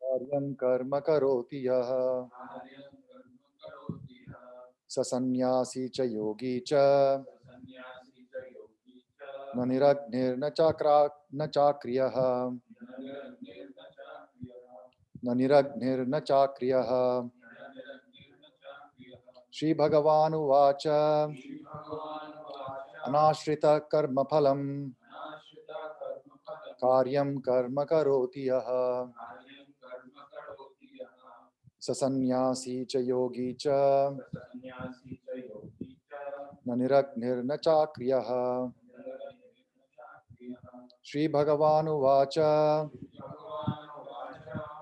कार्यं कर्म करोति यः स सन्न्यासी च योगी च न निरग्निर्न न चाक्रियः न निरग्निर्न चाक्रियः। श्री भगवानुवाच अनाश्रित कर्मफलं कार्यं कर्म करोति यः स सन्न्यासी च योगी च न निरग्निर्न चाक्रियः। श्री भगवानुवाच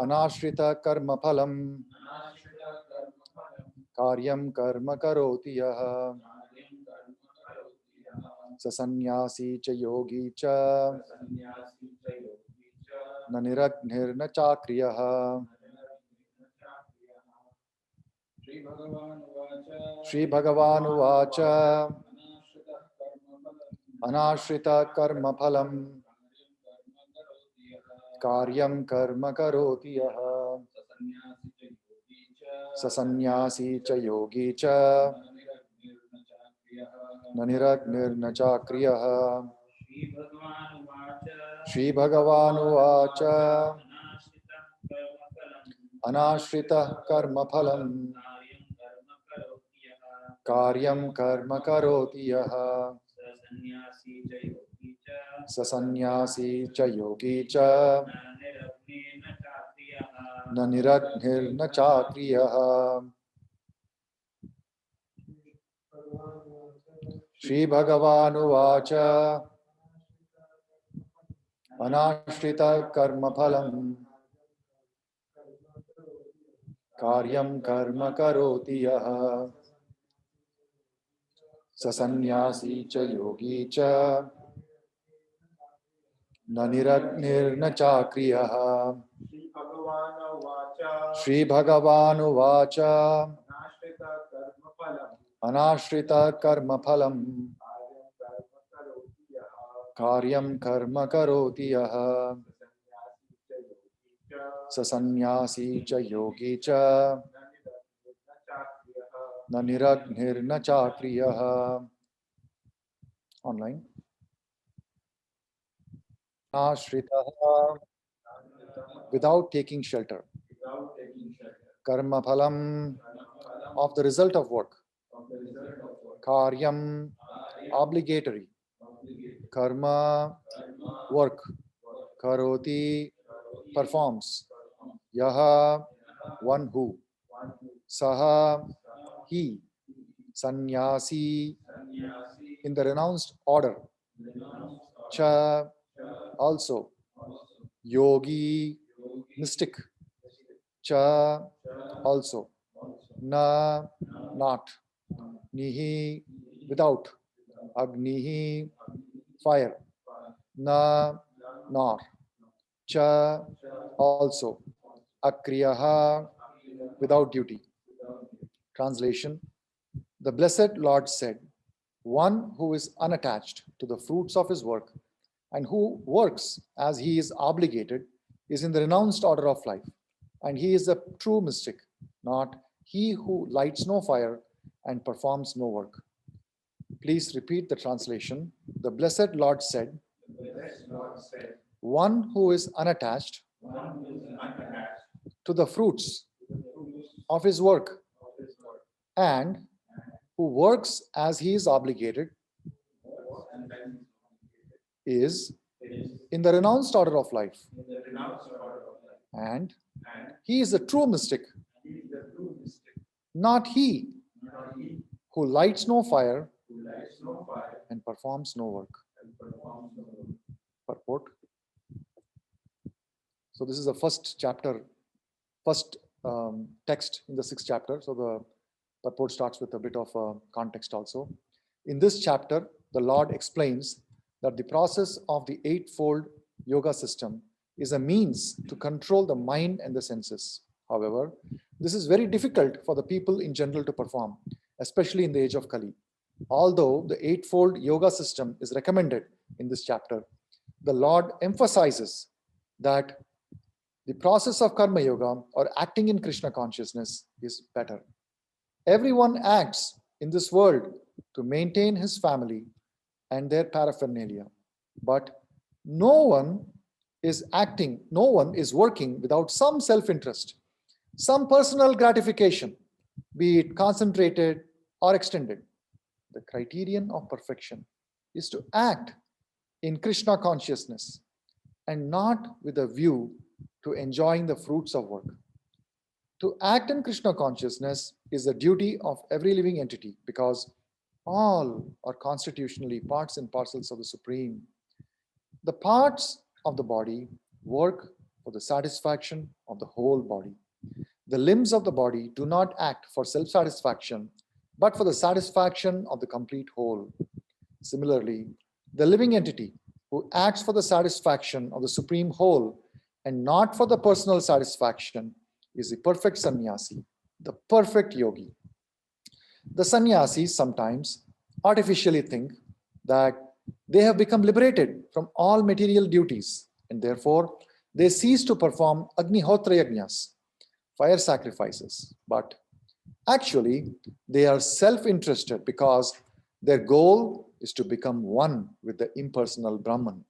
अनाश्रित कर्मफलं कार्यं कर्म करोति यः स सन्न्यासी च योगी च न निरग्निर्न चाक्रियः। श्री भगवानुवाच अनाश्रित कर्मफलं कार्यं कर्म करोति यः स सन्न्यासी च योगी च न निरग्निर्न चाक्रियः। श्री भगवानुवाच अनाश्रितः कर्मफलं कार्यं कर्म करोति यः स सन्न्यासी च योगी च न निरग्निर्न चाक्रियः। श्री भगवानुवाच अनाश्रित कर्मफलं कार्यं कर्म करोति यः स सन्न्यासी च योगी च न निरग्निर्न चाक्रियः। श्री भगवानुवाच अनाश्रित कर्मफलं कार्यं कर्म करोति यः स सन्न्यासी च योगी च न निरग्निर्न चाक्रियः। Online. Ashritaha without taking shelter. Karma phalam of the result of work. Karyam obligatory. Karma work. Karoti performs. Yaha one who. Saha he. Sannyasi in the renounced order. Cha also. Yogi mystic. Cha also. Na not. Nihi without. Agnihi fire. Na nor. Cha also. Akriyaha without duty. Translation. The Blessed Lord said, one who is unattached to the fruits of his work and who works as he is obligated is in the renounced order of life, and he is a true mystic, not he who lights no fire and performs no work. Please repeat the translation. The Blessed Lord said, one who is unattached to the fruits of his work and who works as he is obligated is in the renounced order of life, and he is a true mystic, not he who lights no fire and performs no work. Purport. So this is the first chapter, first text in the 6th chapter. So the purport starts with a bit of context also. In this chapter, the Lord explains that the process of the eightfold yoga system is a means to control the mind and the senses. However, this is very difficult for the people in general to perform, especially in the age of Kali. Although the eightfold yoga system is recommended in this chapter, the Lord emphasizes that The process of karma yoga or acting in Krishna consciousness is better. Everyone acts in this world to maintain his family and their paraphernalia, but no one no one is working without some self-interest, some personal gratification, be it concentrated or extended. The criterion of perfection is to act in Krishna consciousness and not with a view to enjoying the fruits of work. To act in Krishna consciousness is the duty of every living entity because all are constitutionally parts and parcels of the Supreme. The parts of the body work for the satisfaction of the whole body. The limbs of the body do not act for self-satisfaction, but for the satisfaction of the complete whole. Similarly, the living entity who acts for the satisfaction of the supreme whole and not for the personal satisfaction is the perfect sannyasi, the perfect yogi. The sannyasis sometimes artificially think that they have become liberated from all material duties and therefore they cease to perform Agnihotra yajnas, fire sacrifices. But actually, they are self-interested because their goal is to become one with the impersonal Brahman.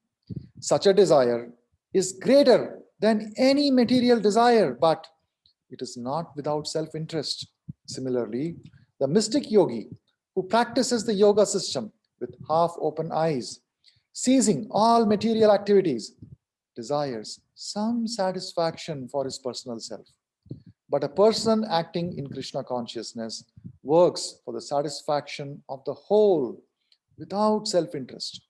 Such a desire is greater than any material desire, but it is not without self-interest. Similarly, the mystic yogi who practices the yoga system with half-open eyes, ceasing all material activities, desires some satisfaction for his personal self. But a person acting in Krishna consciousness works for the satisfaction of the whole without self-interest.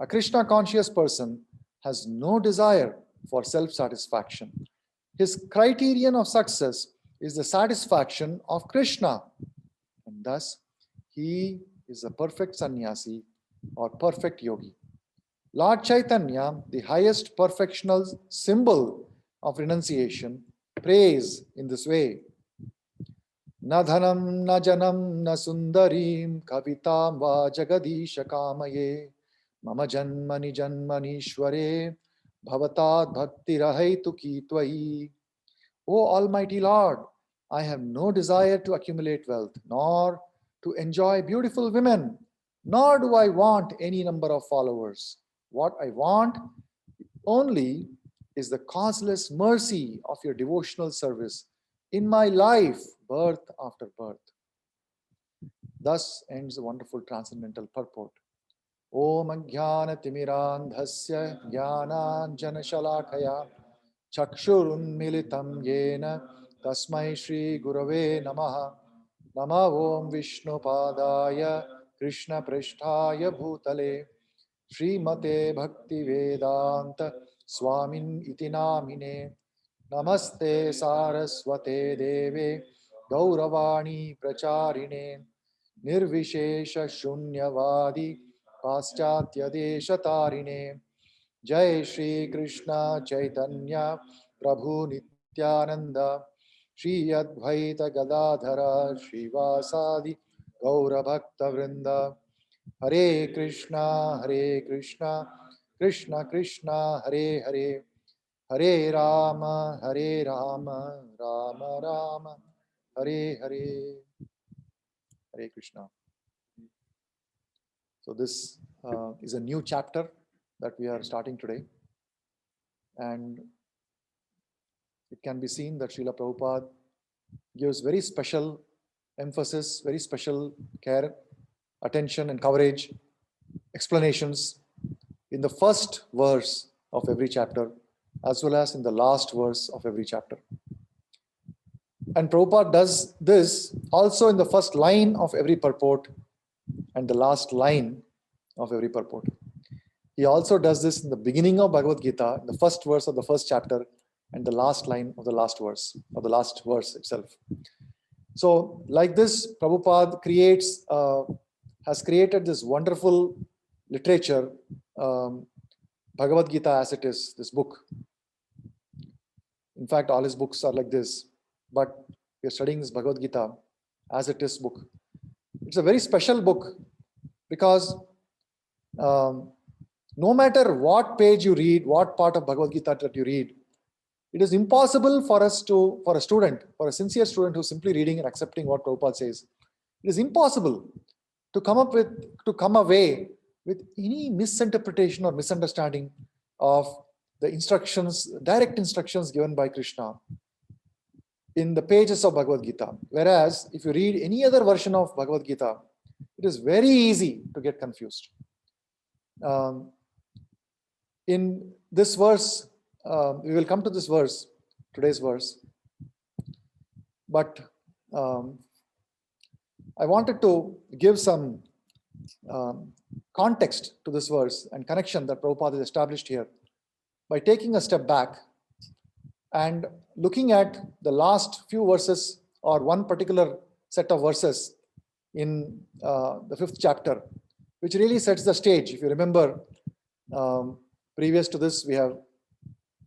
A Krishna conscious person has no desire for self-satisfaction. His criterion of success is the satisfaction of Krishna. And thus, he is a perfect sannyasi or perfect yogi. Lord Chaitanya, the highest perfectional symbol of renunciation, prays in this way. Na dhanam, na janam, na sundarim, kavitam va jagadisha kamaye, mama janmani janmanishware, bhavatad bhakti rahaitu ki tvai. O Almighty Lord, I have no desire to accumulate wealth, nor to enjoy beautiful women, nor do I want any number of followers. What I want only is the causeless mercy of your devotional service in my life, birth after birth. Thus ends the wonderful transcendental purport. Om Ajnana Timirandhasya Jnananjana Shalakaya Chakshurunmilitam Yena Tasmai Shri Gurave Namaha Nama Om Vishnu Padaya Krishna Prishtaya Bhutale Srimate Bhakti Vedanta Swamin iti namine Namaste Saraswate Deve Gauravani Pracharine Nirvishesha Shunyavadi Paschatya Deshatarine Jai Shri Krishna Chaitanya Prabhu Nityananda Shri Advaita Gadadhara Srivasadi Gaura Bhakta Vrinda Hare Krishna Krishna Krishna Hare Hare Hare Rama Rama Rama Hare Hare. Hare Krishna. So this is a new chapter that we are starting today, and it can be seen that Srila Prabhupada gives very special emphasis, very special care, attention and coverage, explanations in the first verse of every chapter as well as in the last verse of every chapter. And Prabhupada does this also in the first line of every purport and the last line of every purport. He also does this in the beginning of Bhagavad Gita, the first verse of the first chapter and the last line of the last verse, or the last verse itself. So like this, Prabhupada has created this wonderful literature, Bhagavad Gita as it is, this book. In fact, all his books are like this, but we are studying this Bhagavad Gita as it is book. It's a very special book because no matter what page you read, what part of Bhagavad Gita that you read, It is impossible for us to, for a sincere student who's simply reading and accepting what Prabhupada says, it is impossible to come away with any misinterpretation or misunderstanding of the instructions, direct instructions given by Krishna in the pages of Bhagavad Gita. Whereas if you read any other version of Bhagavad Gita, it is very easy to get confused. In this verse, we will come to this verse, today's verse, but I wanted to give some context to this verse and connection that Prabhupada has established here by taking a step back and looking at the last few verses or one particular set of verses in the 5th chapter, which really sets the stage. If you remember, previous to this, we have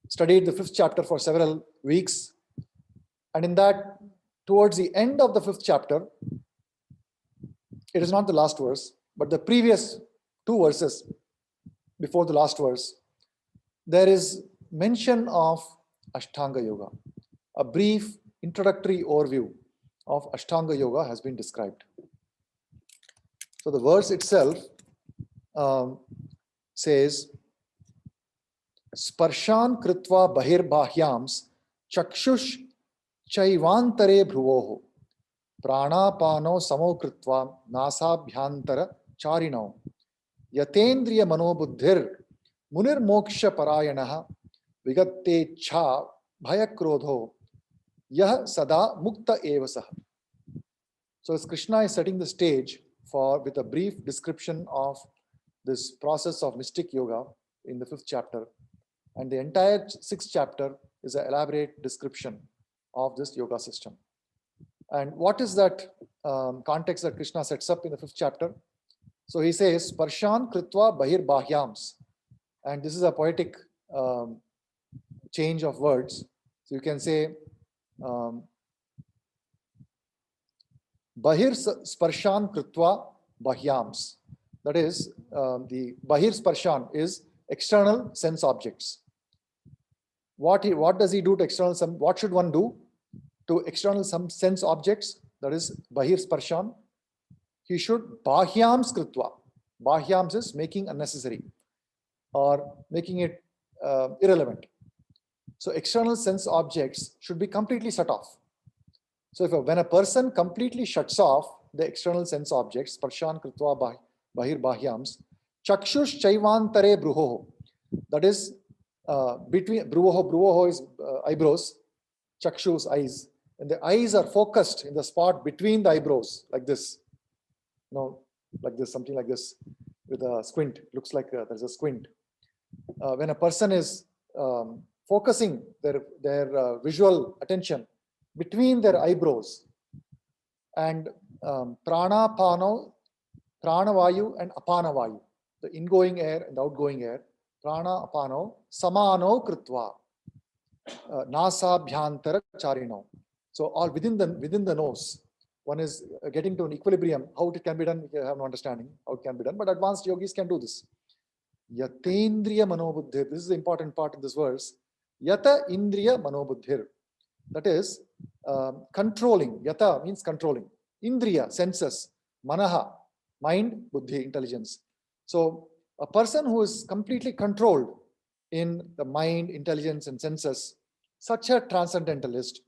studied the 5th chapter for several weeks. And in that, towards the end of the 5th chapter, it is not the last verse, but the previous 2 verses before the last verse, there is mention of Ashtanga Yoga. A brief introductory overview of Ashtanga Yoga has been described. So the verse itself says, Sparshan kritva bahirbahyams chakshush chaivantare bhruvoho pranapano samo kritva nasabhyantara charino yatendriya manobuddhir munir moksha parayanaha vigatte cha bhayakrodho yah sada mukta eva sah. So as Krishna is setting the stage with a brief description of this process of mystic yoga in the 5th chapter, and the entire 6th chapter is an elaborate description of this yoga system. And what is that context that Krishna sets up in the 5th chapter? So he says, Sparshan kritva bahir bahyams. And this is a poetic change of words. So you can say, Bahir sparshan kritva bahyams. That is, the bahir sparshan is external sense objects. What does he do to external what should one do to external some sense objects? That is bahir sparshan. He should bahyams kritva. Bahyams is making unnecessary or making it irrelevant. So external sense objects should be completely shut off. So when a person completely shuts off the external sense objects, sparshan kritva bahir bahyams, chakshush chaivantare bruhoho. That is between bruhoho is eyebrows, chakshus eyes, and the eyes are focused in the spot between the eyebrows, like this, like this, something like this, with a squint. Looks like there's a squint. When a person is focusing their visual attention between their eyebrows, and prana pano, prana vayu and apana vayu, the ingoing air and the outgoing air, prana apano samano kritva nasa bhyantara charino. So all within the nose, one is getting to an equilibrium. How it can be done, we have no understanding how it can be done, but advanced yogis can do this. Yatendriya manobuddhir. This is the important part in this verse. Yata indriya manobuddhir. That is controlling. Yata means controlling. Indriya, senses. Manaha, mind, buddhi, intelligence. So a person who is completely controlled in the mind, intelligence, and senses, such a transcendentalist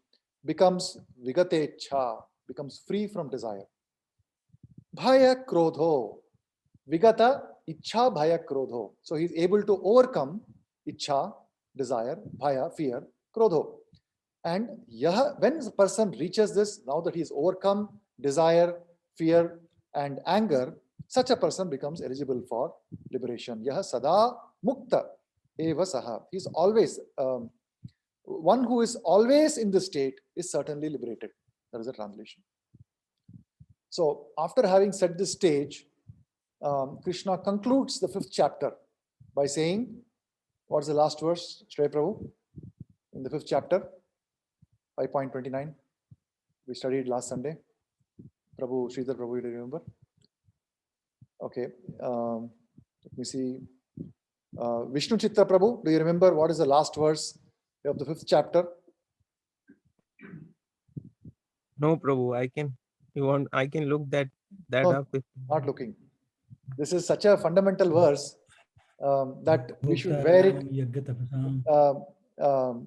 becomes vigate cha, becomes free from desire. Bhaya krodho. Vigata ichha bhaya krodho. So he is able to overcome ichha, desire, bhaya, fear, krodho. And when the person reaches this, now that he has overcome desire, fear, and anger, such a person becomes eligible for liberation. Yaha sada mukta eva saha. He is always, one who is always in this state is certainly liberated. That is the translation. So after having set this stage, Krishna concludes the 5th chapter by saying, what's the last verse, Shri Prabhu, in the 5th chapter, 5.29, we studied last Sunday. Prabhu, Sridhar Prabhu, do you remember? Okay, let me see. Vishnu Chitra Prabhu, do you remember what is the last verse of the 5th chapter? No, Prabhu, I can. I can look that No, up. not looking. This is such a fundamental verse that we should wear it.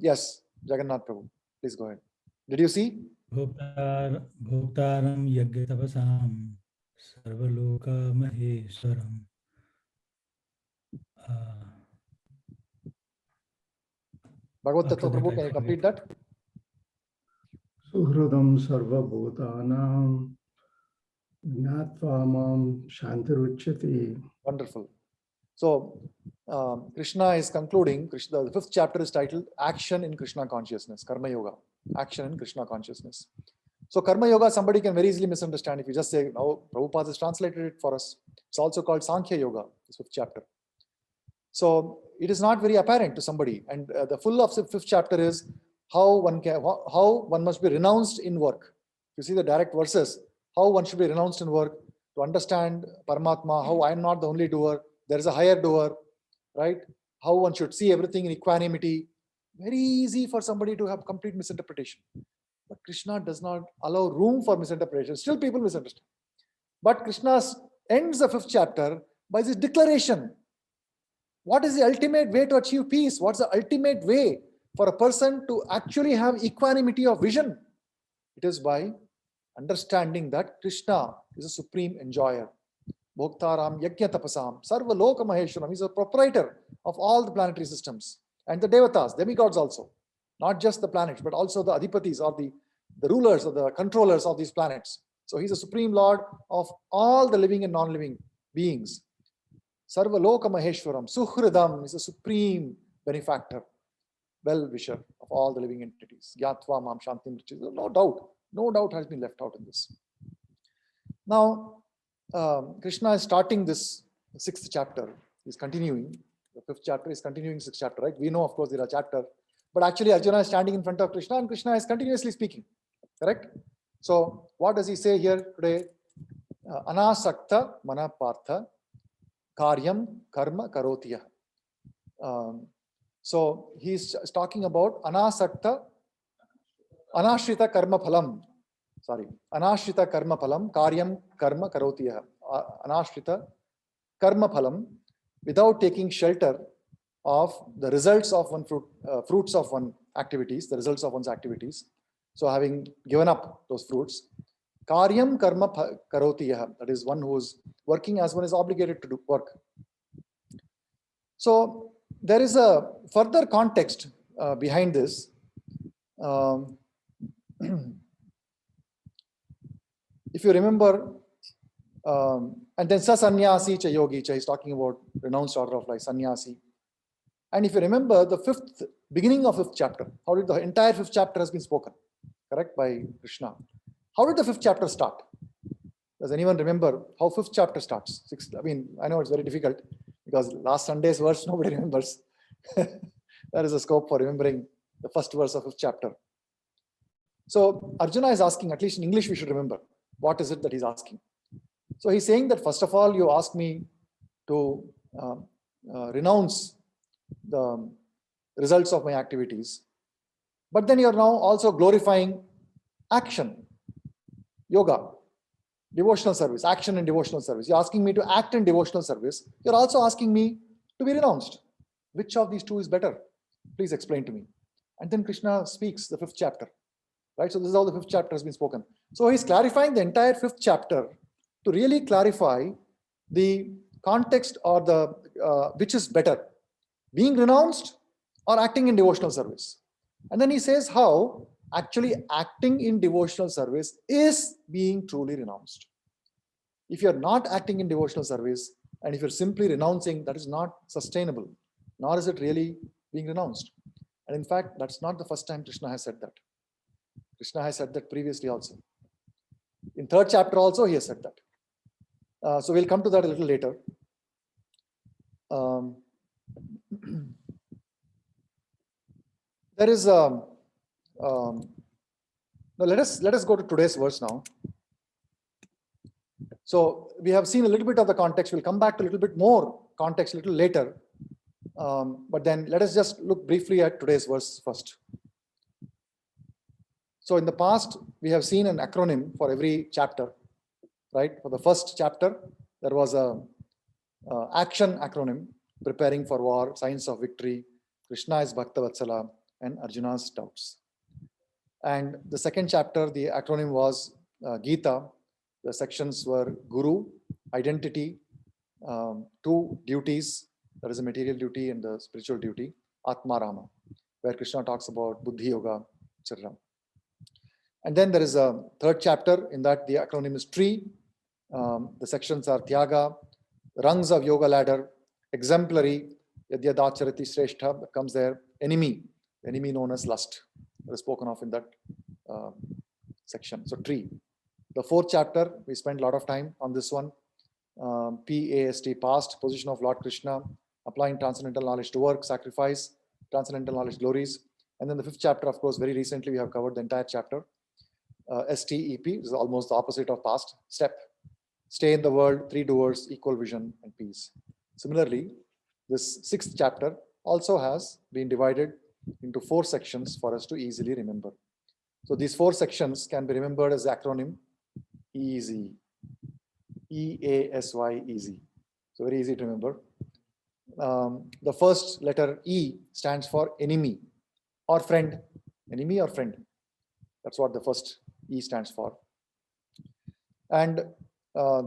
Yes, Jagannath Prabhu, please go ahead. Did you see? Bhoktaram Yagya-tapasam Sarvaloka Maheshwaram. Bhagavad Tattva Prabhu, can you complete that? Suhradam Sarva Bhutanam Jnatva Shantiruchyati. Wonderful. So Krishna is concluding. The 5th chapter is titled Action in Krishna Consciousness, Karma Yoga. Action in Krishna Consciousness. So Karma Yoga, somebody can very easily misunderstand if you just say, "Oh, Prabhupada has translated it for us." It's also called Sankhya Yoga, the 5th chapter. So it is not very apparent to somebody. And the full of the 5th chapter is how one must be renounced in work. You see the direct verses, how one should be renounced in work to understand Paramatma, how I am not the only doer, there is a higher doer, right? How one should see everything in equanimity. Very easy for somebody to have complete misinterpretation. But Krishna does not allow room for misinterpretation. Still people misunderstand. But Krishna ends the 5th chapter by this declaration. What is the ultimate way to achieve peace? What's the ultimate way for a person to actually have equanimity of vision? It is by understanding that Krishna is a supreme enjoyer. Bhoktaram Yajna Tapasam Sarva Loka Maheshwaram. He's a proprietor of all the planetary systems and the devatas, demigods also. Not just the planets, but also the adhipatis or the rulers or the controllers of these planets. So he's a supreme lord of all the living and non-living beings. Sarva Loka Maheshwaram, Suhridam is a supreme benefactor, well-wisher of all the living entities. Gyatva Mam Shantim. No doubt has been left out in this. Now, Krishna is starting this 6th chapter. He's continuing. The 5th chapter is continuing 6th chapter, right? We know, of course, there are chapters. But actually, Arjuna is standing in front of Krishna and Krishna is continuously speaking. Correct? So, what does he say here today? Anasakta Manapartha Karyam Karma Karotiyah. So, he's talking about Anasakta, Anashrita Karma Phalam. Anashrita Karma Phalam, Karyam Karma Karotiyah. Anashrita Karma Phalam, without taking shelter of the results of one fruits of one activities, the results of one's activities. So having given up those fruits, Karyam Karma Karotiyah, that is one who is working as one is obligated to do work. So there is a further context behind this. If you remember, and then Sasanyasi cha yogi cha, he's talking about renounced order of life, sannyasi. And if you remember the beginning of 5th chapter, how did the entire 5th chapter has been spoken, correct, by Krishna. How did the 5th chapter start? Does anyone remember how 5th chapter starts? I mean, I know it's very difficult because last Sunday's verse nobody remembers. There is a scope for remembering the first verse of 5th chapter. So Arjuna is asking, at least in English we should remember, what is it that he's asking? So he's saying that first of all, you ask me to renounce the results of my activities, but then you're now also glorifying action, yoga, devotional service, action and devotional service. You're asking me to act in devotional service. You're also asking me to be renounced. Which of these two is better? Please explain to me. And then Krishna speaks the 5th chapter, right? So this is how the 5th chapter has been spoken. So he's clarifying the entire 5th chapter to really clarify the context or the which is better, being renounced or acting in devotional service. And then he says how actually acting in devotional service is being truly renounced. If you're not acting in devotional service and if you're simply renouncing, that is not sustainable, nor is it really being renounced. And in fact, that's not the first time Krishna has said that. Krishna has said that previously also. In 3rd chapter also he has said that. So we'll come to that a little later. There is now let us go to today's verse now. So we have seen a little bit of the context. We'll come back to a little bit more context a little later. But then let us just look briefly at today's verse first. So in the past, we have seen an acronym for every chapter, right? For the first chapter, there was a action acronym, preparing for war, signs of victory, Krishna is Bhakta Vatsala, and Arjuna's doubts. And the second chapter, the acronym was Gita. The sections were Guru, identity, two duties, that is a material duty and the spiritual duty, Atma Rama, where Krishna talks about Buddhi Yoga, etc. And then there is a third chapter, in that the acronym is Tree. The sections are Tyaga, rungs of yoga ladder, exemplary, Yadyadacharati Sreshtha comes there, enemy known as lust, that is spoken of in that section. So Tree. The fourth chapter, we spent a lot of time on this one. PAST, past, position of Lord Krishna, applying transcendental knowledge to work, sacrifice, transcendental knowledge glories. And then the fifth chapter, of course, very recently we have covered the entire chapter. STEP is almost the opposite of past. Step, stay in the world, three doers, equal vision, and peace. Similarly, this sixth chapter also has been divided into 4 sections for us to easily remember. So these 4 sections can be remembered as the acronym EASY. EASY, easy. So very easy to remember. The first letter E stands for enemy or friend. Enemy or friend. That's what the first E stands for. And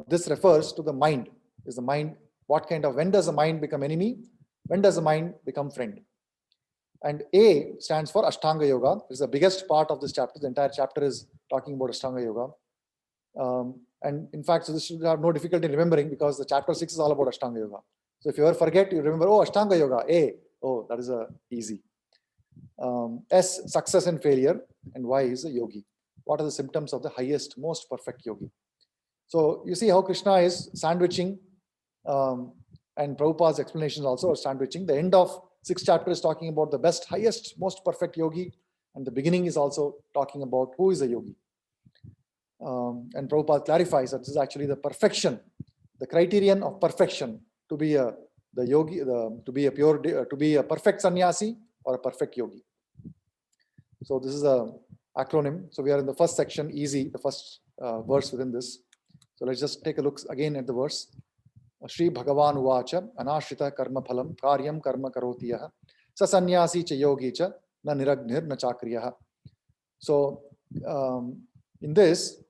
this refers to the mind. Is the mind, when does the mind become enemy? When does the mind become friend? And A stands for Ashtanga Yoga. It's the biggest part of this chapter. The entire chapter is talking about Ashtanga Yoga. And in fact, so this should have no difficulty in remembering, because the chapter 6 is all about Ashtanga Yoga. So if you ever forget, you remember, oh, Ashtanga Yoga, A, oh, that is easy. S, success and failure, and Y is a yogi. What are the symptoms of the highest, most perfect yogi? So you see how Krishna is sandwiching, and Prabhupada's explanations also are sandwiching. The end of 6th chapter is talking about the best, highest, most perfect yogi, and the beginning is also talking about who is a yogi. And Prabhupada clarifies that this is actually the perfection, the criterion of perfection to be a perfect sannyasi or a perfect yogi. So this is a acronym. So we are in the first section, easy, the first verse within this. So let's just take a look again at the verse. Shri Bhagavan Uvacha Anashrita Karma Phalam Karyam Karma Karotiyaha Sa Sannyasi Cha Yogi Cha Na Niragnir Na Chakriyaha. So in this,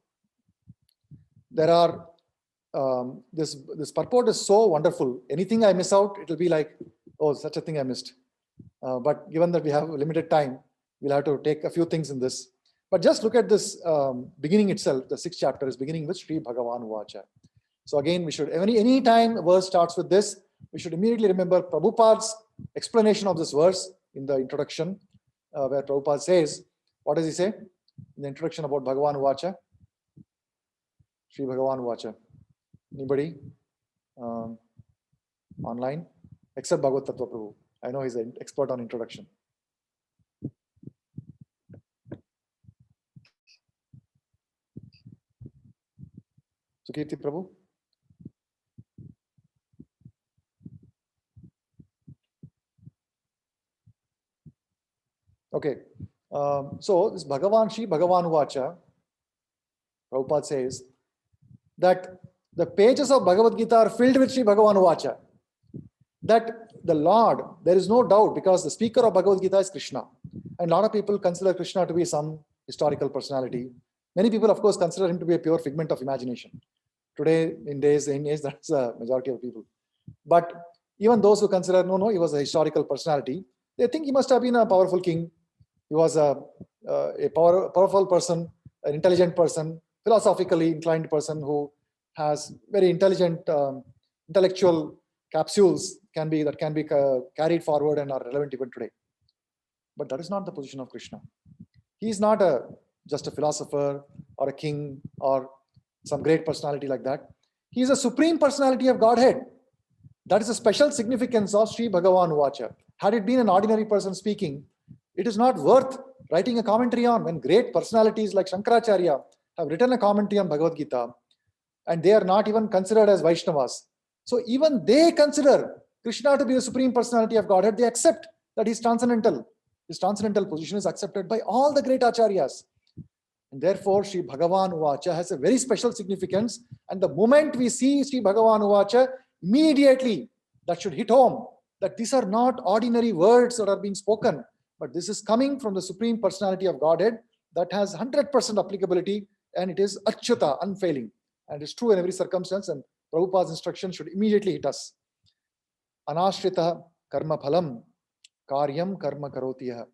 there are this purport is so wonderful. Anything I miss out, it will be like, oh, such a thing I missed. But given that we have limited time, we'll have to take a few things in this. But just look at this beginning itself. The 6th chapter is beginning with Shri Bhagavan Uvacha. So again, we should, any time a verse starts with this, we should immediately remember Prabhupada's explanation of this verse in the introduction, where Prabhupada says, what does he say in the introduction about Bhagavan Uvacha? Shri Bhagavan Uvacha. Anybody online? Except Bhagavad Tattva Prabhu. I know he's an expert on introduction. Sukirti Prabhu. Okay. So this Bhagavan Shri Bhagavan Uvacha, Prabhupada says that the pages of Bhagavad Gita are filled with Shri Bhagavan Uvacha. That the Lord, there is no doubt, because the speaker of Bhagavad Gita is Krishna. And a lot of people consider Krishna to be some historical personality. Many people, of course, consider him to be a pure figment of imagination. Today, in age, that's the majority of people. But even those who consider, no, he was a historical personality, they think he must have been a powerful king. He was a powerful person, an intelligent person, philosophically inclined person who has very intelligent intellectual capsules that can be carried forward and are relevant even today. But that is not the position of Krishna. He is not just a philosopher or a king or some great personality like that. He is a supreme personality of Godhead. That is a special significance of Sri Bhagavan Uvacha. Had it been an ordinary person speaking, it is not worth writing a commentary on. When great personalities like Shankaracharya have written a commentary on Bhagavad Gita, and they are not even considered as Vaishnavas. So even they consider Krishna to be the Supreme Personality of Godhead, they accept that he's transcendental. His transcendental position is accepted by all the great acharyas. And therefore, Sri Bhagavan Uvacha has a very special significance. And the moment we see Sri Bhagavan Uvacha, immediately that should hit home that these are not ordinary words that are being spoken, but this is coming from the Supreme Personality of Godhead that has 100% applicability, and it is Achyuta, unfailing. And it's true in every circumstance, and Prabhupada's instruction should immediately hit us. Anashrita karma phalam, karyam karma karotiya.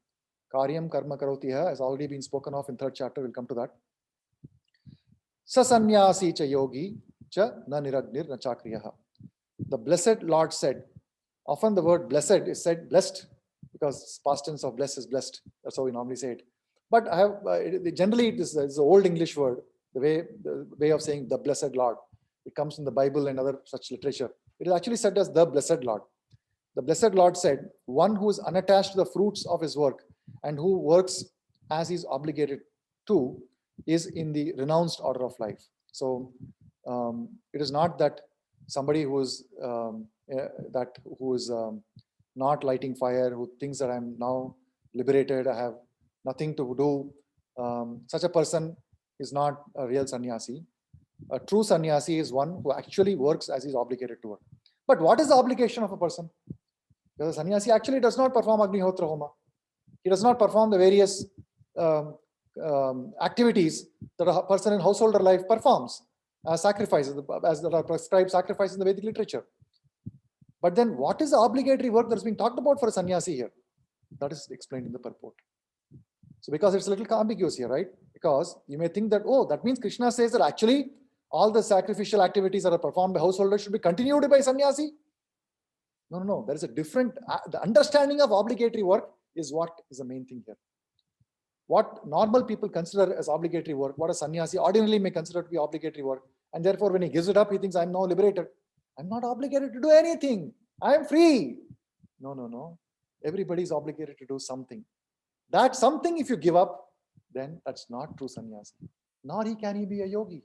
Karyam karma karotiya has already been spoken of in 3rd chapter, we'll come to that. Sasanyasi cha yogi cha na niragnir na chakriyaha. The blessed Lord said, often the word blessed is said blessed, because past tense of bless is blessed. That's how we normally say it. But I have generally it is an old English word, the way of saying the blessed Lord. It comes in the Bible and other such literature. It is actually said as the blessed Lord. The blessed Lord said, one who is unattached to the fruits of his work and who works as he is obligated to is in the renounced order of life. So it is not that somebody who is not lighting fire, who thinks that I'm now liberated, I have nothing to do. Such a person is not a real sannyasi. A true sannyasi is one who actually works as he's obligated to work. But what is the obligation of a person? Because a sannyasi actually does not perform Agnihotra Homa. He does not perform the various activities that a person in householder life performs as sacrifices, as that are prescribed sacrifices in the Vedic literature. But then what is the obligatory work that is being talked about for a sannyasi here? That is explained in the purport. So because it's a little ambiguous here, right? Because you may think that, oh, that means Krishna says that actually all the sacrificial activities that are performed by householders should be continued by sannyasi. No. There is a different, the understanding of obligatory work is what is the main thing here. What normal people consider as obligatory work, what a sannyasi ordinarily may consider to be obligatory work. And therefore, when he gives it up, he thinks, I'm now liberated. I'm not obligated to do anything. I'm free. No. Everybody is obligated to do something. That something, if you give up, then that's not true sannyasi. Nor can he be a yogi.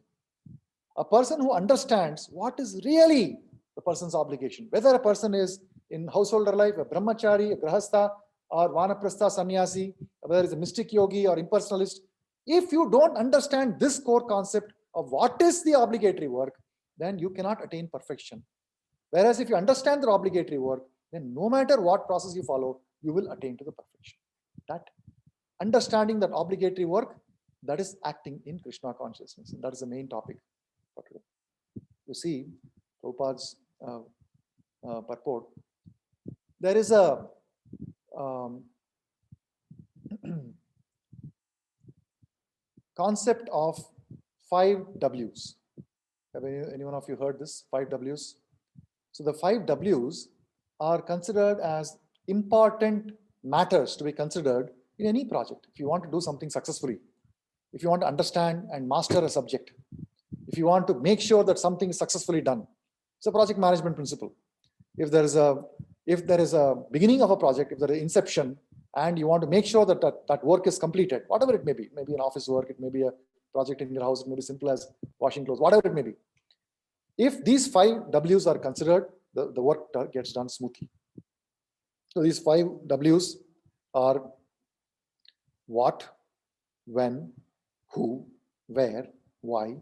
A person who understands what is really the person's obligation, whether a person is in householder life, a brahmachari, a grahastha, or vanaprastha sannyasi, whether it's a mystic yogi or impersonalist, if you don't understand this core concept of what is the obligatory work, then you cannot attain perfection. Whereas if you understand the obligatory work, then no matter what process you follow, you will attain to the perfection. That understanding that obligatory work, that is acting in Krishna consciousness. And that is the main topic for today. You see, Prabhupada's purport, there is a concept of 5 W's. Have anyone of you heard this? 5 W's. So the 5 W's are considered as important matters to be considered in any project. If you want to do something successfully, if you want to understand and master a subject, if you want to make sure that something is successfully done, it's a project management principle. If there is a beginning of a project, if there is inception, and you want to make sure that that work is completed, whatever it may be an office work, it may be a project in your house, it may be simple as washing clothes, whatever it may be. If these 5 W's are considered, the work gets done smoothly. So these 5 W's are what, when, who, where, why,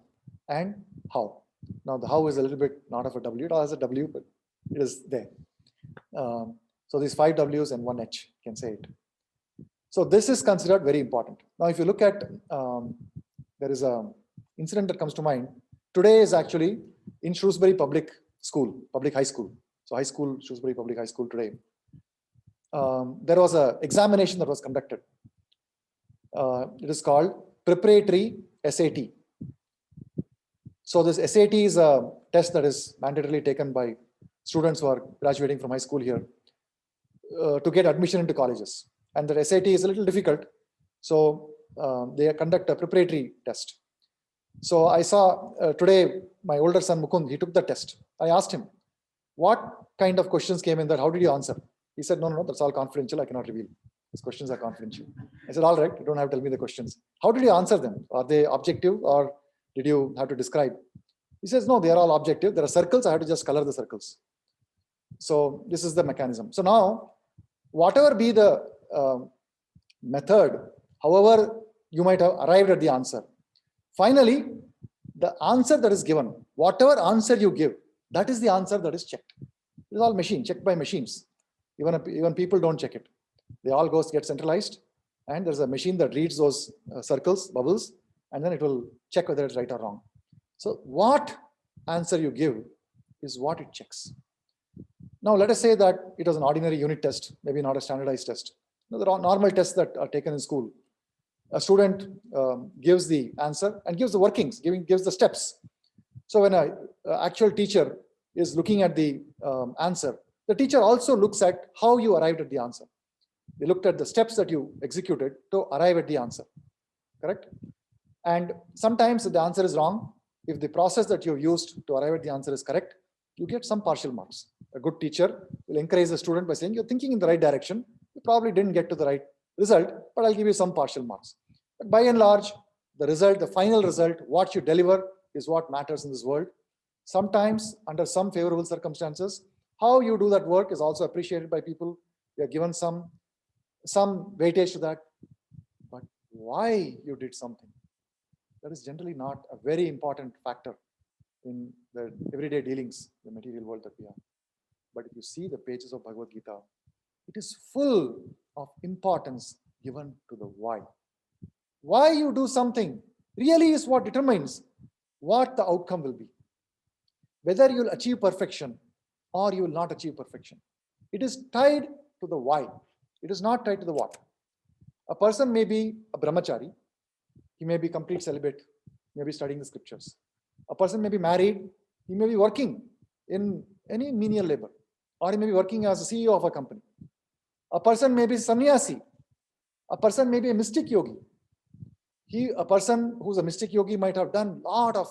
and how. Now the how is a little bit not of a W, it has a W, but it is there. So these 5 W's and 1 H, you can say it. So this is considered very important. Now if you look at, there is an incident that comes to mind. Today is actually in Shrewsbury Public High School. So high school, Shrewsbury Public High School today. There was an examination that was conducted. It is called preparatory SAT. So this SAT is a test that is mandatorily taken by students who are graduating from high school here to get admission into colleges. And the SAT is a little difficult. So they conduct a preparatory test. So I saw today, my older son Mukund, he took the test. I asked him, what kind of questions came in there? How did you answer? He said, no, that's all confidential. I cannot reveal. These questions are confidential. I said, all right, you don't have to tell me the questions. How did you answer them? Are they objective or did you have to describe? He says, no, they are all objective. There are circles. I have to just color the circles. So this is the mechanism. So now, whatever be the method, however you might have arrived at the answer, finally, the answer that is given, whatever answer you give, that is the answer that is checked. It is all machine, checked by machines. Even people don't check it. They all get centralized, and there's a machine that reads those circles, bubbles, and then it will check whether it's right or wrong. So what answer you give is what it checks. Now let us say that it was an ordinary unit test, maybe not a standardized test. Now, there are normal tests that are taken in school. A student gives the answer and gives the workings, gives the steps. So when an actual teacher is looking at the answer, the teacher also looks at how you arrived at the answer. They looked at the steps that you executed to arrive at the answer, correct? And sometimes if the answer is wrong, if the process that you used to arrive at the answer is correct, you get some partial marks. A good teacher will encourage the student by saying, you're thinking in the right direction. You probably didn't get to the right result, but I'll give you some partial marks. But by and large, the result, the final result, what you deliver is what matters in this world. Sometimes, under some favorable circumstances, how you do that work is also appreciated by people. They are given some weightage to that. But why you did something, that is generally not a very important factor in the everyday dealings, the material world that we are. But if you see the pages of Bhagavad Gita, it is full of importance given to the why. Why you do something really is what determines what the outcome will be. Whether you'll achieve perfection or you will not achieve perfection. It is tied to the why. It is not tied to the what. A person may be a brahmachari. He may be complete celibate, he may be studying the scriptures. A person may be married, he may be working in any menial labor, or he may be working as a CEO of a company. A person may be sannyasi. A person may be a mystic yogi. A person who's a mystic yogi might have done a lot of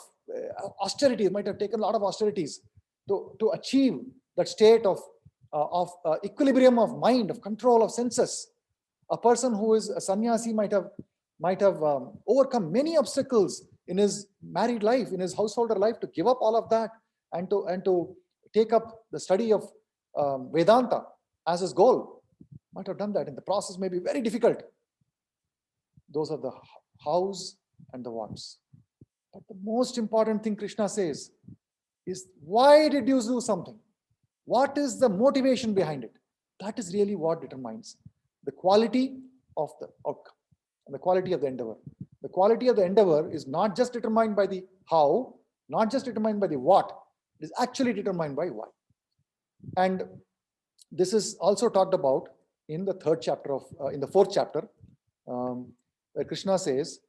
austerities, might have taken a lot of austerities to achieve that state of equilibrium of mind, of control of senses. A person who is a sannyasi might have overcome many obstacles in his married life, in his householder life, to give up all of that and to take up the study of Vedanta as his goal. Might have done that, and the process may be very difficult. Those are the hows and the whats. But the most important thing Krishna says is, why did you do something? What is the motivation behind it? That is really what determines the quality of the outcome and the quality of the endeavor. The quality of the endeavor is not just determined by the how, not just determined by the what, it is actually determined by why. And this is also talked about in the fourth chapter, where Krishna says,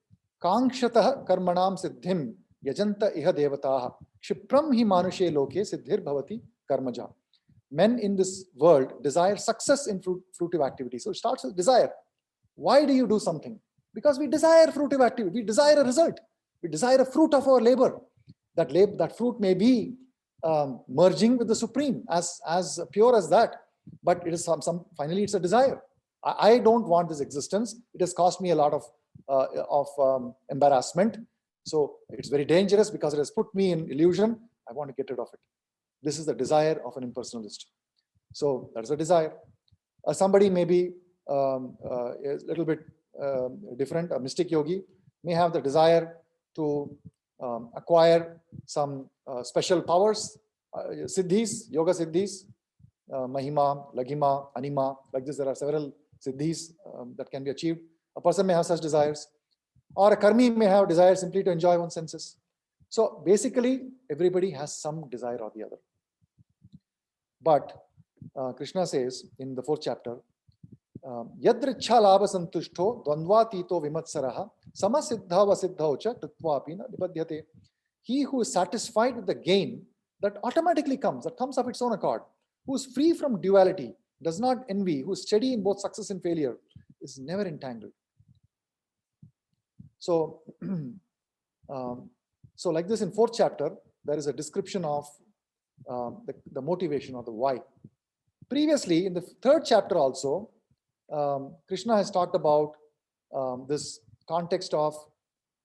Kangshatah karmanam siddhim yajanta iha devataha kshipram hi manushe loke siddhir bhavati karmaja. Men in this world desire success in fruitive activity. So it starts with desire. Why do you do something? Because we desire fruitive activity. We desire a result. We desire a fruit of our labor. That fruit may be merging with the Supreme, as pure as that. But it is finally it's a desire. I don't want this existence. It has caused me a lot of embarrassment. So it's very dangerous because it has put me in illusion. I want to get rid of it. This is the desire of an impersonalist. So that is a desire. Somebody may be a little bit different. A mystic yogi may have the desire to acquire some special powers, siddhis, yoga siddhis, mahima, laghima, anima. Like this, there are several siddhis that can be achieved. A person may have such desires, or a karmi may have desire simply to enjoy one's senses. So basically, everybody has some desire or the other. But Krishna says in the fourth chapter, Yadricha labha santushto dvandvatito vimatsaraha samasiddha vasiddha cha tatvapina nipadhyate. He who is satisfied with the gain that automatically comes, that comes of its own accord, who is free from duality, does not envy, who is steady in both success and failure, is never entangled. So, so like this in fourth chapter, there is a description of the motivation or the why. Previously, in the third chapter also, Krishna has talked about this context of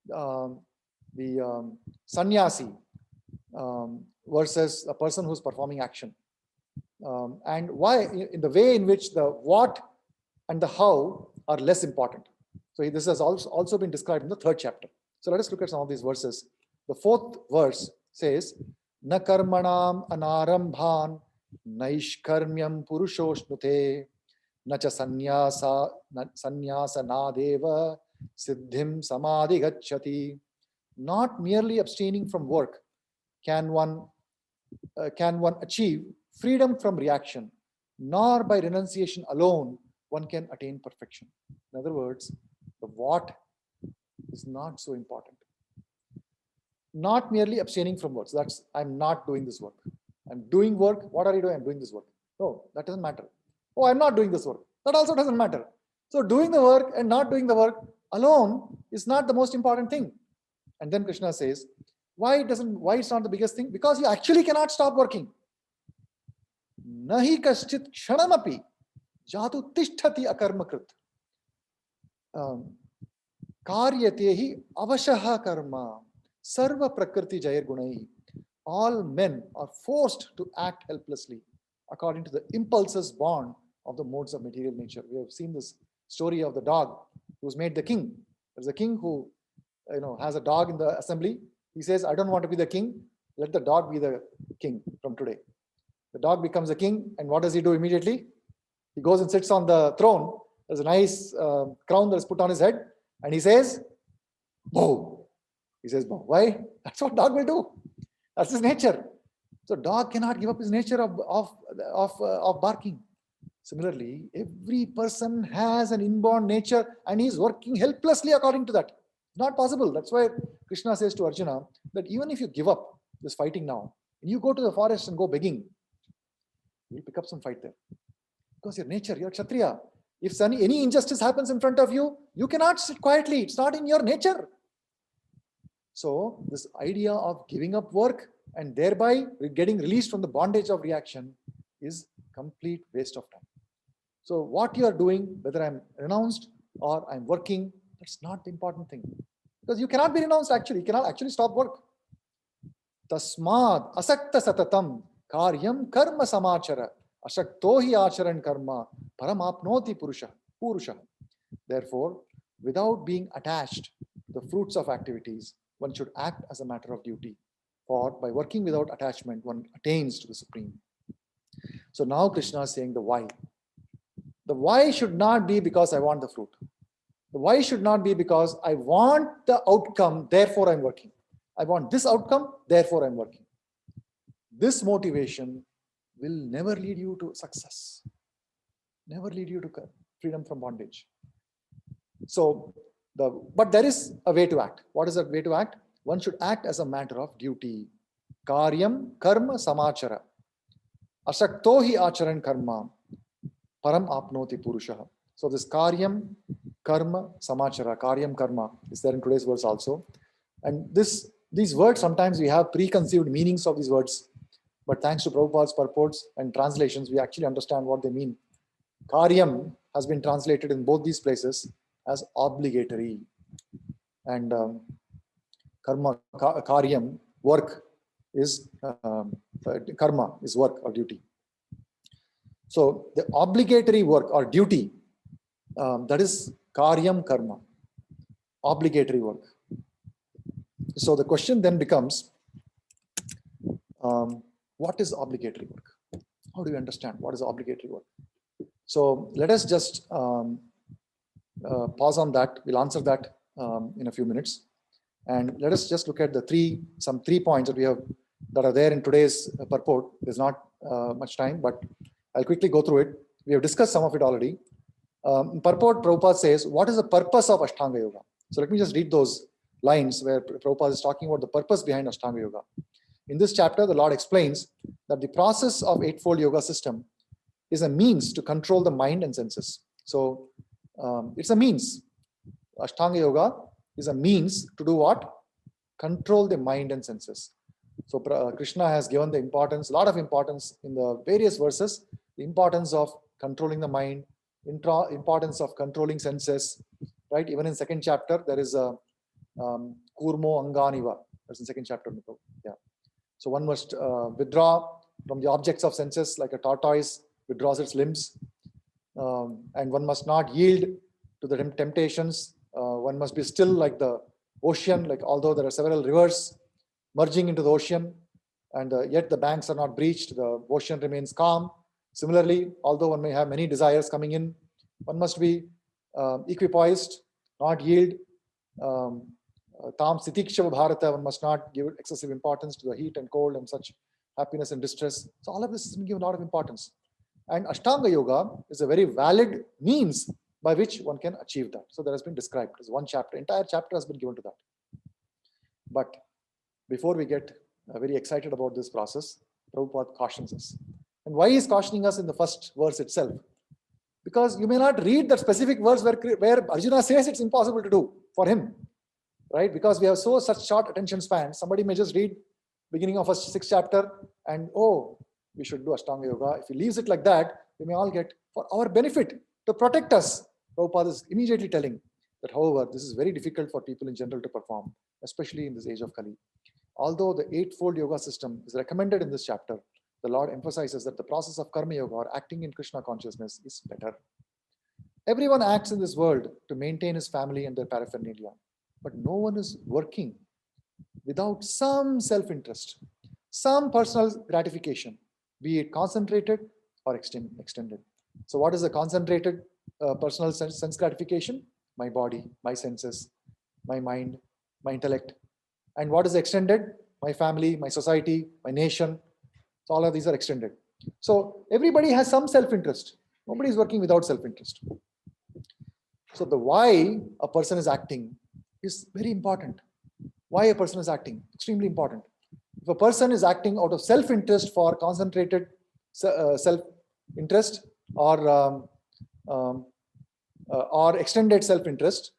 the sannyasi versus a person who's performing action. and why, in the way in which the what and the how are less important. So this has also been described in the 3rd chapter. So let us look at some of these verses. The 4th verse says, Na karmanam anarambhan naishkarmyam purushoshnute na cha sannyasa nadeva siddhim samadhi gacchati. Not merely abstaining from work can one achieve freedom from reaction, nor by renunciation alone one can attain perfection. In other words, the what is not so important. Not merely abstaining from work. So that's, I'm not doing this work. I'm doing work. What are you doing? I'm doing this work. No, that doesn't matter. Oh, I'm not doing this work. That also doesn't matter. So doing the work and not doing the work alone is not the most important thing. And then Krishna says, why it's not the biggest thing? Because you actually cannot stop working. Nahi kaschit kshanamapi jatu tishtati akarmakrit. Karyatehi avashaha karma sarva prakriti jayar gunai. All men are forced to act helplessly according to the impulses born of the modes of material nature. We have seen this story of the dog who's made the king. There's a king who has a dog in the assembly. He says, I don't want to be the king. Let the dog be the king from today. The dog becomes a king, and what does he do immediately? He goes and sits on the throne. There's a nice crown that is put on his head, and he says, "Bow." He says, "Bow." Why? That's what dog will do. That's his nature. So dog cannot give up his nature of barking. Similarly, every person has an inborn nature, and he's working helplessly according to that. It's not possible. That's why Krishna says to Arjuna that even if you give up this fighting now, and you go to the forest and go begging, you'll pick up some fight there. Because your nature, you're Kshatriya. If any injustice happens in front of you, you cannot sit quietly. It's not in your nature. So this idea of giving up work and thereby getting released from the bondage of reaction is complete waste of time. So what you are doing, whether I'm renounced or I'm working, that's not the important thing. Because you cannot be renounced actually. You cannot actually stop work. Tasmad asakta satatam karyam karma samachara ashaktohi acharan karma paramapnoti purusha. Therefore, without being attached to the fruits of activities, one should act as a matter of duty. For by working without attachment, one attains to the Supreme. So now Krishna is saying the why. The why should not be because I want the fruit. The why should not be because I want the outcome, therefore I'm working. I want this outcome, therefore I'm working. This motivation will never lead you to success, never lead you to freedom from bondage. So, but there is a way to act. What is that way to act? One should act as a matter of duty. Karyam karma samachara. Asaktohi acharan karma param apnoti purusha. So this karyam karma samachara, karyam karma is there in today's verse also. And these words, sometimes we have preconceived meanings of these words, but thanks to Prabhupada's purports and translations, we actually understand what they mean. Karyam has been translated in both these places as obligatory, and karma, karyam, work is karma is work or duty. So the obligatory work or duty, that is karyam karma, obligatory work. So the question then becomes, what is obligatory work? How do you understand what is obligatory work? So let us just pause on that. We'll answer that in a few minutes. And let us just look at some three points that are there in today's purport. There's not much time, but I'll quickly go through it. We have discussed some of it already. In purport, Prabhupada says, what is the purpose of Ashtanga Yoga? So let me just read those lines where Prabhupada is talking about the purpose behind Ashtanga Yoga. In this chapter, the Lord explains that the process of Eightfold Yoga system is a means to control the mind and senses. So it's a means. Ashtanga Yoga is a means to do what? Control the mind and senses. So Krishna has given the importance, a lot of importance in the various verses, the importance of controlling the mind, importance of controlling senses, right? Even in second chapter, there is a Kurmo Anganiva. That's in second chapter. Yeah. So one must withdraw from the objects of senses, like a tortoise withdraws its limbs. And one must not yield to the temptations. One must be still like the ocean, like although there are several rivers merging into the ocean, and yet the banks are not breached, the ocean remains calm. Similarly, although one may have many desires coming in, one must be equipoised, not yield. Tam sitikshava bharata, one must not give excessive importance to the heat and cold and such happiness and distress. So all of this is given a lot of importance. And Ashtanga Yoga is a very valid means by which one can achieve that. So that has been described as one chapter. Entire chapter has been given to that. But before we get very excited about this process, Prabhupada cautions us. And why is cautioning us in the first verse itself? Because you may not read that specific verse where Arjuna says it's impossible to do for him, right? Because we have such short attention span. Somebody may just read beginning of a 6th chapter and, oh, we should do Ashtanga Yoga. If he leaves it like that, we may all get, for our benefit, to protect us. Prabhupada is immediately telling that, however, this is very difficult for people in general to perform, especially in this age of Kali. Although the 8-fold yoga system is recommended in this chapter, the Lord emphasizes that the process of Karma Yoga or acting in Krishna consciousness is better. Everyone acts in this world to maintain his family and their paraphernalia, but no one is working without some self-interest, some personal gratification, be it concentrated or extended. So what is the concentrated personal sense gratification? My body, my senses, my mind, my intellect. And what is extended? My family, my society, my nation. So all of these are extended. So everybody has some self-interest. Nobody is working without self-interest. So the why a person is acting is very important. Why a person is acting, extremely important. If a person is acting out of self-interest for concentrated self-interest or extended self-interest,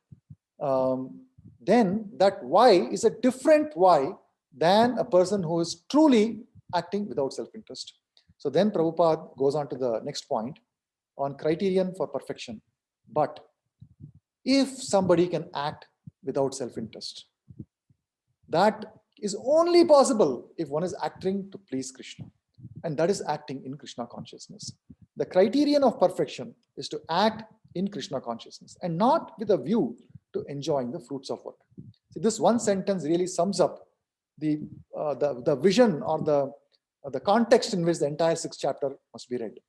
then that why is a different why than a person who is truly acting without self-interest. So then Prabhupada goes on to the next point on criterion for perfection. But if somebody can act without self-interest, that is only possible if one is acting to please Krishna. And that is acting in Krishna consciousness. The criterion of perfection is to act in Krishna consciousness and not with a view to enjoying the fruits of work. See, this one sentence really sums up the vision or the context in which the entire 6th chapter must be read.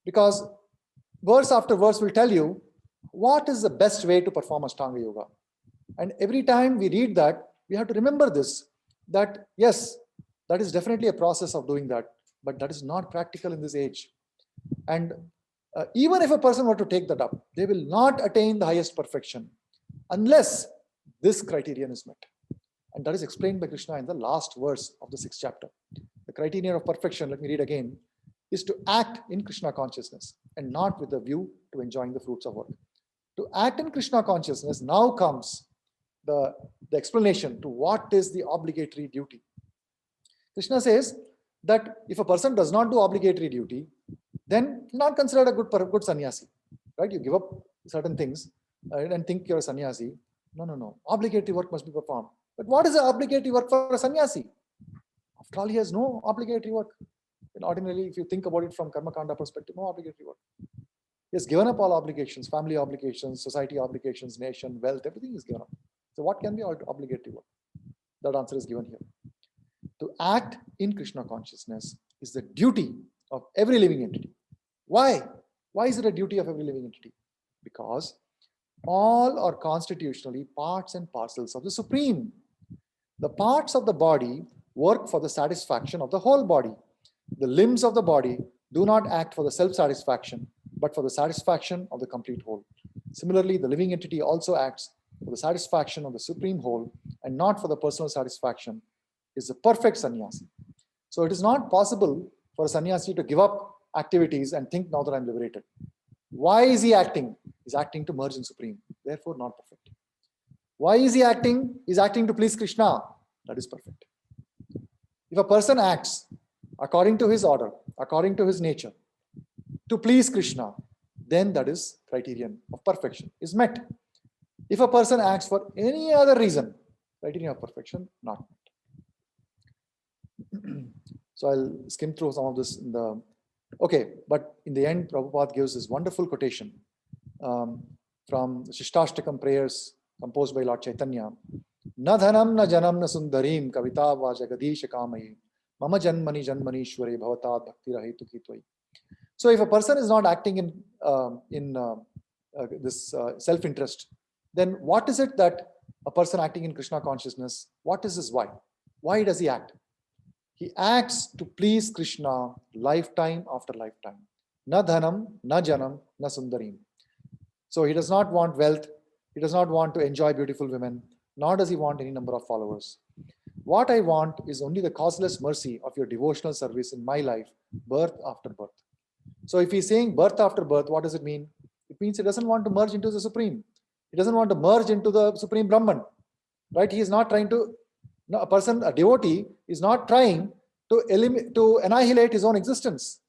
Because verse after verse will tell you what is the best way to perform Ashtanga Yoga. And every time we read that, we have to remember this, that yes, that is definitely a process of doing that, but that is not practical in this age. And even if a person were to take that up, they will not attain the highest perfection unless this criterion is met. And that is explained by Krishna in the last verse of the 6th chapter. The criterion of perfection, let me read again, is to act in Krishna consciousness and not with a view to enjoying the fruits of work. To act in Krishna consciousness, now comes the explanation to what is the obligatory duty. Krishna says that if a person does not do obligatory duty, then not considered a good sannyasi, right? You give up certain things and think you're a sannyasi. No. Obligatory work must be performed. But what is the obligatory work for a sannyasi? After all, he has no obligatory work. And ordinarily, if you think about it from Karma Kanda perspective, no obligatory work. He has given up all obligations, family obligations, society obligations, nation, wealth, everything is given up. So what can be obligatory work? That answer is given here. To act in Krishna consciousness is the duty of every living entity. Why? Why is it a duty of every living entity? Because all are constitutionally parts and parcels of the Supreme. The parts of the body work for the satisfaction of the whole body. The limbs of the body do not act for the self-satisfaction, but for the satisfaction of the complete whole. Similarly, the living entity also acts for the satisfaction of the Supreme whole and not for the personal satisfaction, is the perfect sannyasi. So it is not possible for a sannyasi to give up activities and think, now that I'm liberated. Why is he acting? He's acting to merge in Supreme, therefore not perfect. Why is he acting? He's acting to please Krishna. That is perfect. If a person acts according to his order, according to his nature, to please Krishna, then that is criterion of perfection is met. If a person acts for any other reason, criterion of perfection not met. So I'll skim through some of this in the, okay, but in the end, Prabhupada gives this wonderful quotation from Shishtastakam prayers composed by Lord Chaitanya. Na dhanam na janam na sundarim kavita va jagadish kamayi mama janmani janmanishwari bhavata bhakti rahitu kitvai. So if a person is not acting in this self-interest, then what is it that a person acting in Krishna consciousness, what is his why? Why does he act? He acts to please Krishna lifetime after lifetime. Na dhanam, na janam, na sundarim. So he does not want wealth. He does not want to enjoy beautiful women, nor does he want any number of followers. What I want is only the causeless mercy of your devotional service in my life, birth after birth. So if he's saying birth after birth, what does it mean? It means he doesn't want to merge into the Supreme. He doesn't want to merge into the Supreme Brahman, right? He is not trying to, no, a devotee is not trying to annihilate his own existence.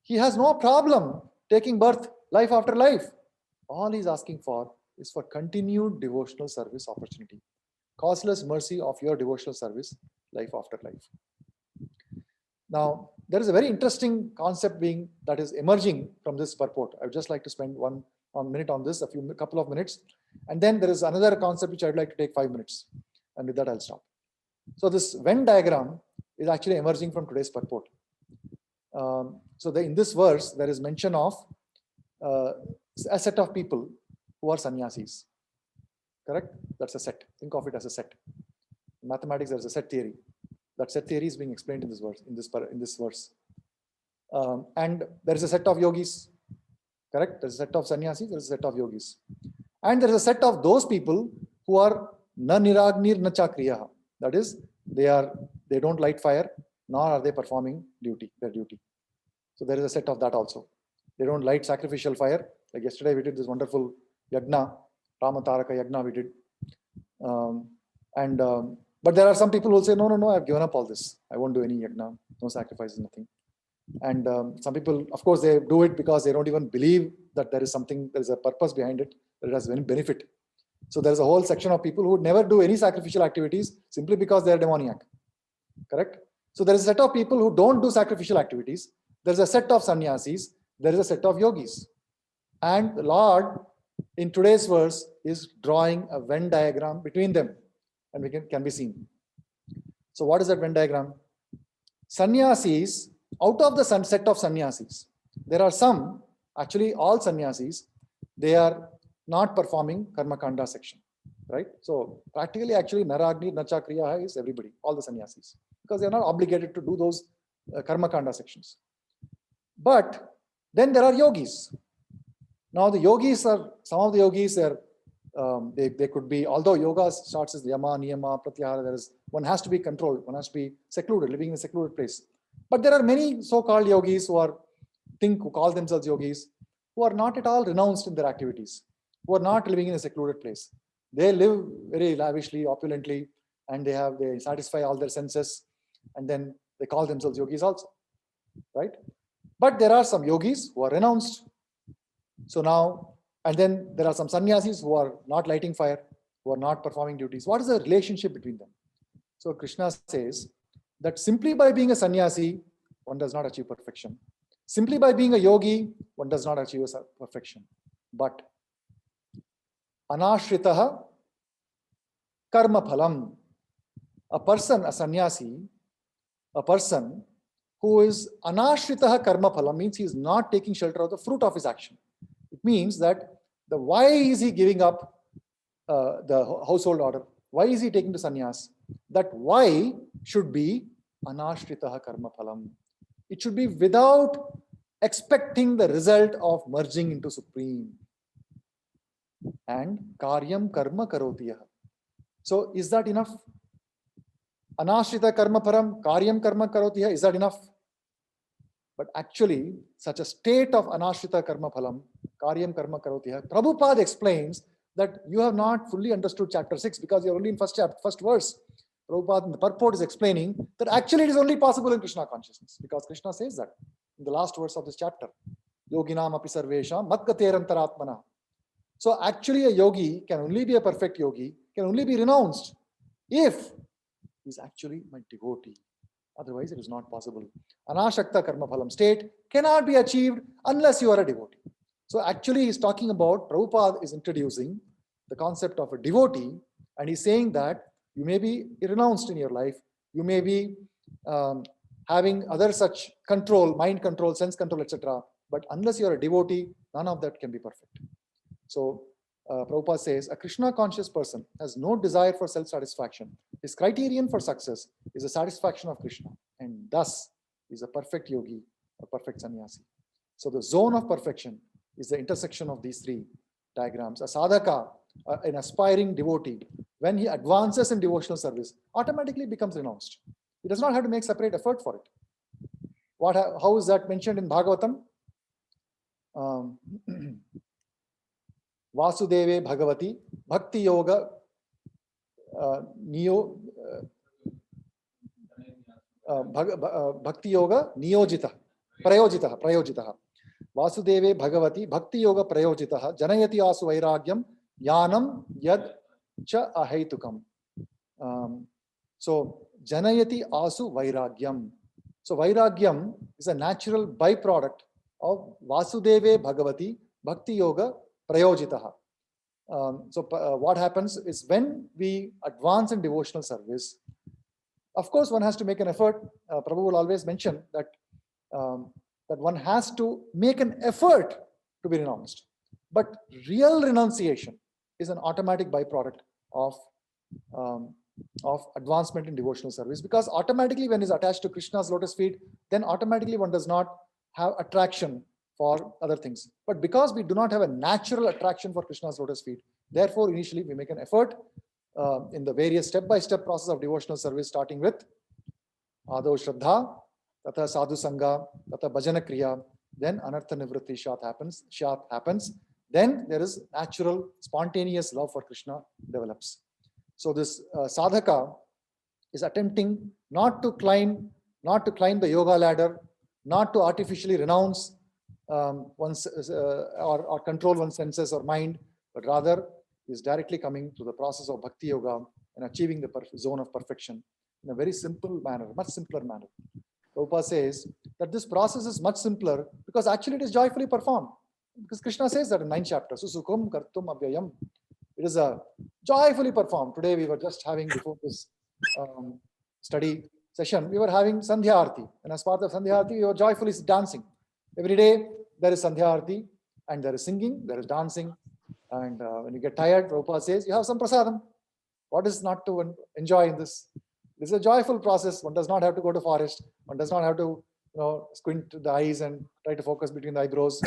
He has no problem taking birth life after life. All he's asking for is for continued devotional service opportunity. Causeless mercy of your devotional service life after life. Now, there is a very interesting concept that is emerging from this purport. I would just like to spend one minute on this, couple of minutes. And then there is another concept which I'd like to take 5 minutes. And with that, I'll stop. So this Venn diagram is actually emerging from today's purport. In this verse, there is mention of a set of people who are sannyasis. Correct? That's a set. Think of it as a set. In mathematics, there's a set theory. That set theory is being explained in this verse. And there is a set of yogis. Correct? There's a set of sannyasis. There's a set of yogis. And there is a set of those people who are na niragnir na chakriya. That is, they don't light fire, nor are they performing their duty. So there is a set of that also. They don't light sacrificial fire. Like yesterday, we did this wonderful yagna, Ramataraka yagna we did. But there are some people who will say, no, I've given up all this. I won't do any yagna, no sacrifices, nothing. And some people, of course, they do it because they don't even believe that there is a purpose behind it, that it has any benefit. So there is a whole section of people who never do any sacrificial activities simply because they are demoniac. Correct? So there is a set of people who don't do sacrificial activities. There is a set of sannyasis. There is a set of yogis. And the Lord, in today's verse, is drawing a Venn diagram between them. And can be seen. So what is that Venn diagram? Sannyasis, out of the set of sannyasis, there are some, actually all sannyasis, they are not performing karma kanda section, right? So practically, actually, naragni, nachakriya is everybody, all the sannyasis, because they are not obligated to do those karma kanda sections. But then there are yogis. Now the yogis are, some of the yogis are, they could be, although yoga starts as yama, niyama, pratyahara, one has to be controlled, one has to be secluded, living in a secluded place. But there are many so-called yogis who call themselves yogis, who are not at all renounced in their activities, who are not living in a secluded place. They live very lavishly, opulently, and they satisfy all their senses, and then they call themselves yogis also, right? But there are some yogis who are renounced. So now, and then there are some sannyasis who are not lighting fire, who are not performing duties. What is the relationship between them? So Krishna says that simply by being a sannyasi, one does not achieve perfection. Simply by being a yogi, one does not achieve perfection. But anashritaha karma phalam. A person, a sannyasi, a person who is anashritaha karma phalam means he is not taking shelter of the fruit of his action. It means that why is he giving up the household order? Why is he taking the sannyas? That why should be anashritaha karma phalam. It should be without expecting the result of merging into Supreme. And karyam karma karotiyah. So is that enough? Anashrita karma param, karyam karma karotiyah, is that enough? But actually, such a state of anashrita karma phalam, karyam karma karotiyah, Prabhupada explains that you have not fully understood chapter 6 because you are only in first verse. Prabhupada in the purport is explaining that actually it is only possible in Krishna consciousness, because Krishna says that in the last verse of this chapter, yoginam api sarvesham matgaterantaratmana. So actually a yogi can only be a perfect yogi, can only be renounced if he is actually my devotee. Otherwise, it is not possible. Anashakta karma phalam state cannot be achieved unless you are a devotee. So actually, he's talking about, Prabhupada is introducing the concept of a devotee, and he's saying that you may be renounced in your life, you may be having other such control, mind control, sense control, etc. But unless you are a devotee, none of that can be perfect. So Prabhupada says, a Krishna conscious person has no desire for self-satisfaction. His criterion for success is the satisfaction of Krishna, and thus is a perfect yogi or perfect sannyasi. So the zone of perfection is the intersection of these three diagrams. A sadhaka, an aspiring devotee, when he advances in devotional service, automatically becomes renounced. He does not have to make separate effort for it. How is that mentioned in Bhagavatam? Vasudeve Bhagavati Bhakti Yoga Bhakti Yoga Niyojita Prayojita Vasudeve Bhagavati Bhakti Yoga Prayojita Janayati Asu Vairagyam Yanam Yad Cha Ahaitukam. So Janayati Asu Vairagyam. So Vairagyam is a natural byproduct of Vasudeve Bhagavati Bhakti Yoga Prayojitaha. What happens is when we advance in devotional service, of course, one has to make an effort. Prabhu will always mention that that one has to make an effort to be renounced. But real renunciation is an automatic byproduct of advancement in devotional service, because automatically when is attached to Krishna's lotus feet, then automatically one does not have attraction for other things. But because we do not have a natural attraction for Krishna's lotus feet, therefore initially we make an effort in the various step-by-step process of devotional service, starting with Ado Shraddha, Tata Sadhu Sangha, Tata Bhajana Kriya, then Anartha Nivritti Shat happens, then there is natural, spontaneous love for Krishna develops. So this sadhaka is attempting not to climb the yoga ladder, not to artificially renounce or control one's senses or mind, but rather is directly coming to the process of bhakti yoga and achieving the zone of perfection in a very simple manner, much simpler manner. Prabhupada says that this process is much simpler because actually it is joyfully performed. Because Krishna says that in 9th chapter, Susukham Kartum Avyayam. It is a joyfully performed. Today we were just having, before this study session, we were having Sandhya Arti. And as part of Sandhya Arti, we were joyfully dancing. Every day there is Sandhya Arti and there is singing, there is dancing. And when you get tired, Prabhupada says, you have some prasadam. What is not to enjoy in this? This is a joyful process. One does not have to go to forest. One does not have to squint the eyes and try to focus between the eyebrows.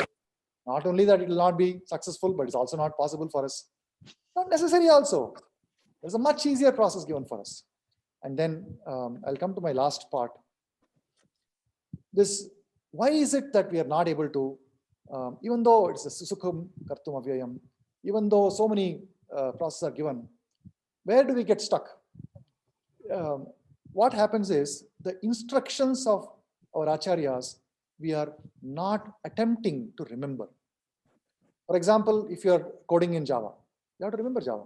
Not only that it will not be successful, but it's also not possible for us. Not necessary also. There's a much easier process given for us. And then I'll come to my last part. Why is it that we are not able to, even though it's a Susukham Kartum Avyayam, even though so many processes are given, where do we get stuck? What happens is the instructions of our acharyas, we are not attempting to remember. For example, if you are coding in Java, you have to remember Java.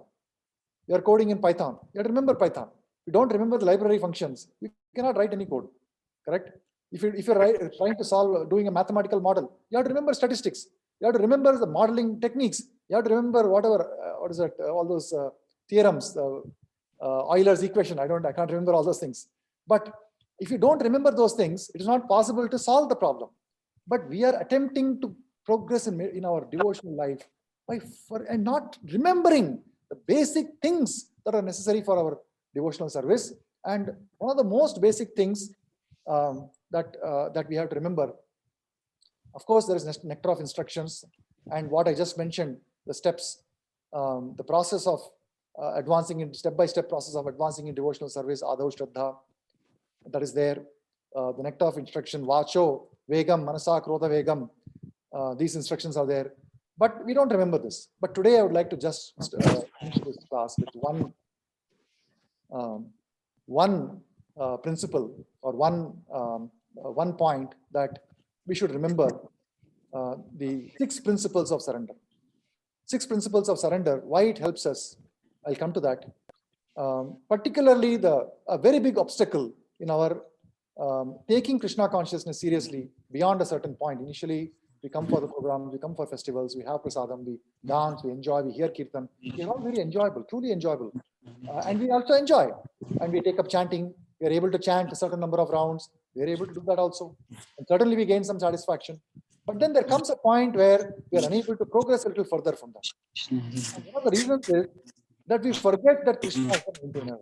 You are coding in Python, you have to remember Python. If you don't remember the library functions, you cannot write any code, correct? If you're trying to solve, doing a mathematical model, you have to remember statistics. You have to remember the modeling techniques. You have to remember whatever, all those theorems, Euler's equation. I can't remember all those things. But if you don't remember those things, it is not possible to solve the problem. But we are attempting to progress in our devotional life and not remembering the basic things that are necessary for our devotional service. And one of the most basic things that we have to remember, of course, there is nectar of instructions, and what I just mentioned, the steps, the process of advancing in step-by-step process of advancing in devotional service, Ado Shraddha, that is there. The nectar of instruction, Vacho, Vegam, Manasa, Krodha, Vegam, these instructions are there. But we don't remember this. But today I would like to just finish this class with one principle or one point that we should remember, the 6 principles of surrender. 6 principles of surrender, why it helps us, I'll come to that. Particularly a very big obstacle in our taking Krishna consciousness seriously beyond a certain point. Initially, we come for the program, we come for festivals, we have prasadam, we dance, we enjoy, we hear kirtan. It's all very enjoyable, truly enjoyable. And we also enjoy. And we take up chanting. We are able to chant a certain number of rounds. We are able to do that also. And certainly we gain some satisfaction. But then there comes a point where we are unable to progress a little further from that. And one of the reasons is that we forget that Krishna is the maintainer.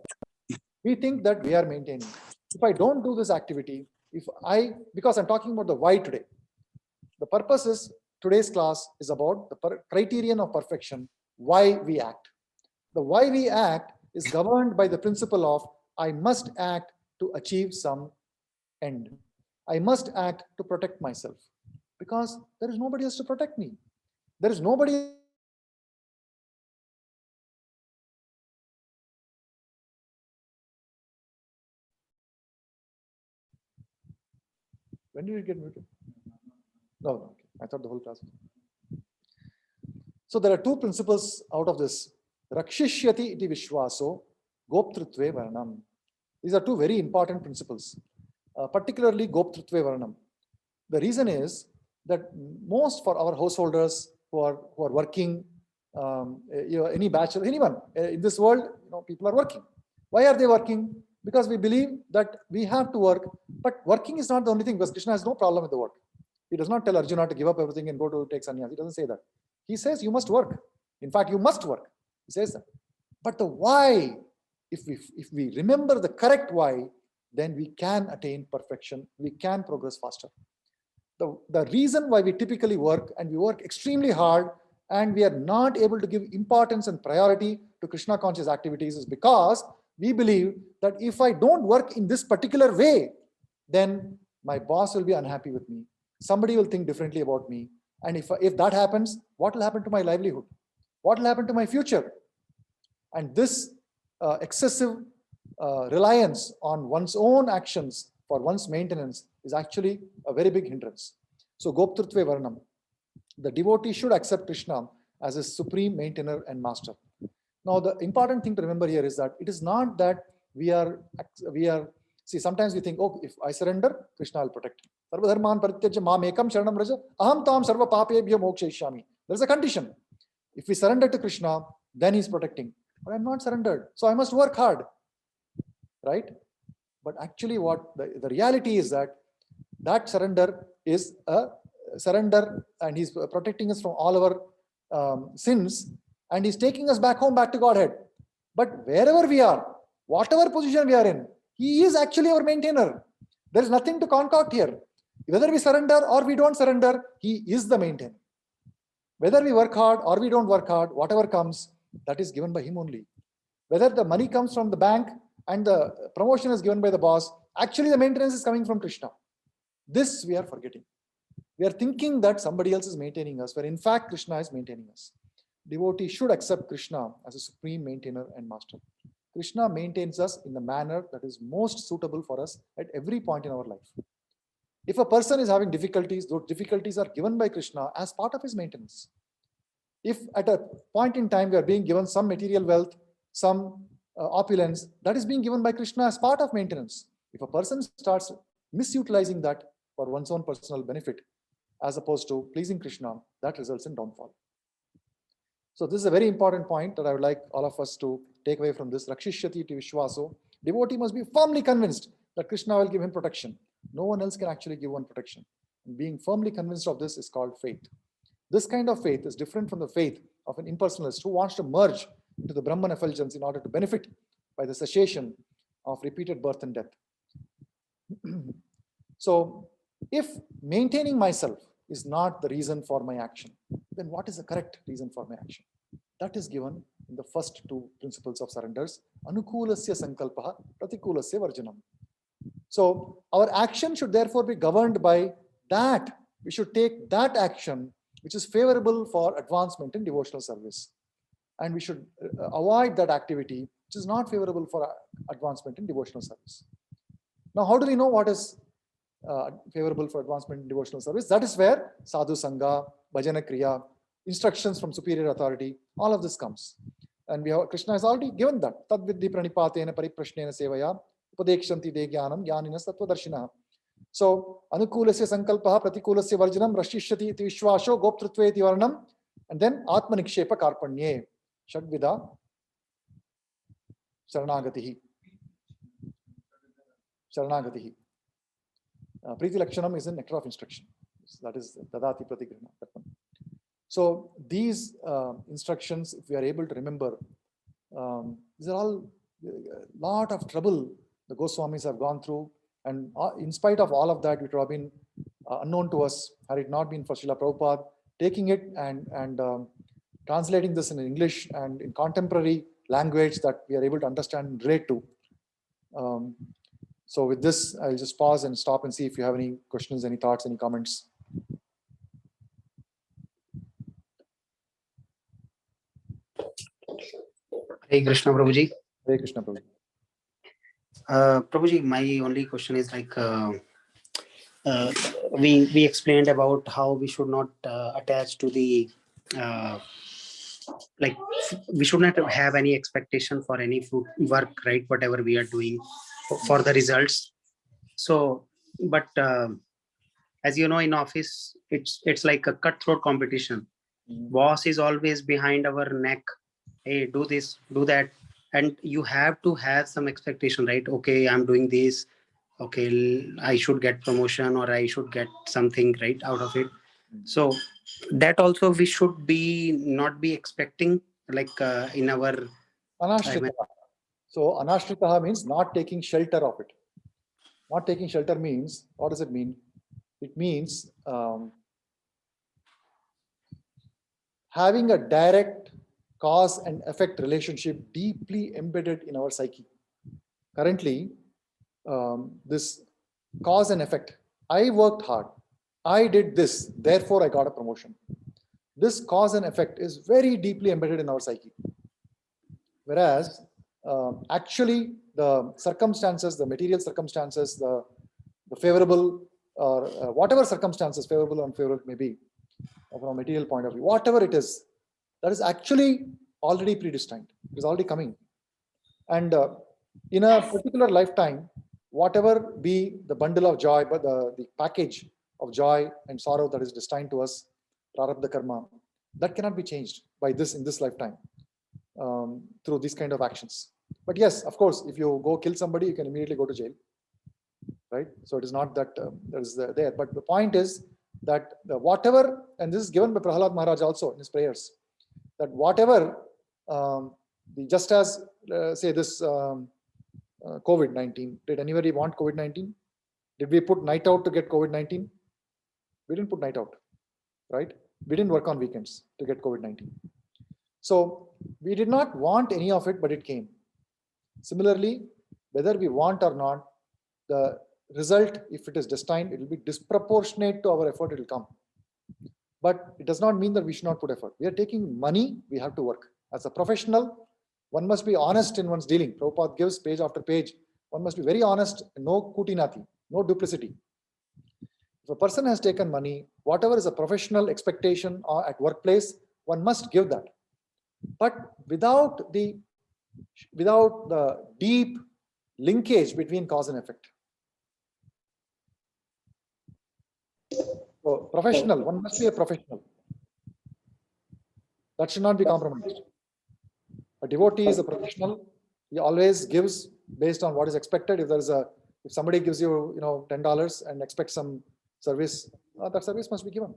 We think that we are maintaining. If I don't do this activity, because I'm talking about the why today. The purpose is, today's class is about the criterion of perfection, why we act. The why we act is governed by the principle of I must act to achieve some end. I must act to protect myself because there is nobody else to protect me. There is nobody. When did it get muted? No, okay. I thought the whole class. So there are two principles out of this. Rakshishyati iti vishwaso, goptrutve varnam. These are two very important principles, particularly goptrutve varnam. The reason is that most for our householders who are working, any bachelor, anyone in this world, people are working. Why are they working? Because we believe that we have to work, but working is not the only thing, because Krishna has no problem with the work. He does not tell Arjuna to give up everything and go to take sannyas. He doesn't say that. He says you must work. In fact, you must work. He says that. But the why, if we remember the correct why, then we can attain perfection. We can progress faster. The reason why we typically work, and we work extremely hard, and we are not able to give importance and priority to Krishna conscious activities is because we believe that if I don't work in this particular way, then my boss will be unhappy with me. Somebody will think differently about me. And if that happens, what will happen to my livelihood? What will happen to my future? And this excessive reliance on one's own actions for one's maintenance is actually a very big hindrance. So Goptrutve Varnam, the devotee should accept Krishna as his supreme maintainer and master. Now, the important thing to remember here is that it is not that we are see, sometimes we think, oh, if I surrender, Krishna will protect me. Sarvadharman parityajya mamekam sharanam raja aham tam sarva papebhyo mokshayishyami. There is a condition. If we surrender to Krishna, then he's protecting. But I'm not surrendered, so I must work hard, right? But actually what the reality is that surrender is a surrender, and he's protecting us from all our sins, and he's taking us back home, back to Godhead. But wherever we are, whatever position we are in, he is actually our maintainer. There is nothing to concoct here. Whether we surrender or we don't surrender, he is the maintainer. Whether we work hard or we don't work hard, whatever comes, that is given by him only. Whether the money comes from the bank and the promotion is given by the boss, actually the maintenance is coming from Krishna. This we are forgetting. We are thinking that somebody else is maintaining us, where in fact Krishna is maintaining us. Devotee should accept Krishna as a supreme maintainer and master. Krishna maintains us in the manner that is most suitable for us at every point in our life. If a person is having difficulties, those difficulties are given by Krishna as part of his maintenance. If at a point in time we are being given some material wealth, some opulence, that is being given by Krishna as part of maintenance. If a person starts misutilizing that for one's own personal benefit, as opposed to pleasing Krishna, that results in downfall. So this is a very important point that I would like all of us to take away from this. Rakshishyati iti vishwaso. Devotee must be firmly convinced that Krishna will give him protection. No one else can actually give one protection. And being firmly convinced of this is called faith. This kind of faith is different from the faith of an impersonalist who wants to merge into the Brahman effulgence in order to benefit by the cessation of repeated birth and death. So if maintaining myself is not the reason for my action, then what is the correct reason for my action? That is given in the first two principles of surrenders. Anukulasya sankalpaha, pratikulasya varjanam. So our action should therefore be governed by that. We should take that action which is favorable for advancement in devotional service. And we should avoid that activity which is not favorable for advancement in devotional service. Now, how do we know what is favorable for advancement in devotional service? That is where sadhu sangha, bhajana kriya, instructions from superior authority, all of this comes. And Krishna has already given that. Tad vidhi pranipatena pariprashnena sevaya upadekshyanti te jnanam jnaninas tattvadarshinaha. So anukulasya sankalpaha pratikulasya varjanam rashishyati iti vishwasho goptrutve iti varnam, and then atma nikshepa karpanye shadvida sharanagatihi. Sharanagatihi. Priti Lakshanam is a nectar of instruction. That is Dadati Pratigrihana. So these instructions, if we are able to remember, these are all a lot of trouble the Goswamis have gone through. And in spite of all of that, it would have been unknown to us had it not been for Srila Prabhupada taking it and translating this in English and in contemporary language that we are able to understand and relate to. So with this, I'll just pause and stop and see if you have any questions, any thoughts, any comments. Hey Krishna Prabhuji. Hare Krishna Prabhu. Prabhuji, my only question is like we explained about how we should not attach to the like we should not have any expectation for any fruit work, right? Whatever we are doing for the results. So, but as you know, in office, it's like a cutthroat competition. Boss is always behind our neck. Hey, do this, do that, and you have to have some expectation, right? Okay, I'm doing this. Okay, I should get promotion or I should get something right out of it. So that also we should be not be expecting like in our Anashritaha. So anashritaha means not taking shelter of it. Not taking shelter means, what does it mean? It means having a direct cause and effect relationship deeply embedded in our psyche. Currently, this cause and effect. I worked hard. I did this, therefore I got a promotion. This cause and effect is very deeply embedded in our psyche. Whereas actually the circumstances, the material circumstances, the favorable or whatever circumstances, favorable or unfavorable may be, from a material point of view, whatever it is, that is actually already predestined. It is already coming. And in a particular lifetime, whatever be the bundle of joy, but the package of joy and sorrow that is destined to us, prarabdha karma, that cannot be changed by this in this lifetime through these kind of actions. But yes, of course, if you go kill somebody, you can immediately go to jail, right? So it is not that that is there. But the point is that whatever, and this is given by Prahalad Maharaj also in his prayers, that whatever, just as say this COVID-19, did anybody want COVID-19? Did we put night out to get COVID-19? We didn't put night out, right? We didn't work on weekends to get COVID-19. So we did not want any of it, but it came. Similarly, whether we want or not, the result, if it is destined, it will be disproportionate to our effort, it will come. But it does not mean that we should not put effort. We are taking money, we have to work. As a professional, one must be honest in one's dealing. Prabhupada gives page after page. One must be very honest, no kutinati, no duplicity. If a person has taken money, whatever is a professional expectation or at workplace, one must give that. But without the deep linkage between cause and effect. So professional, one must be a professional. That should not be compromised. A devotee is a professional. He always gives based on what is expected. If somebody gives you, $10 and expects some service, that service must be given.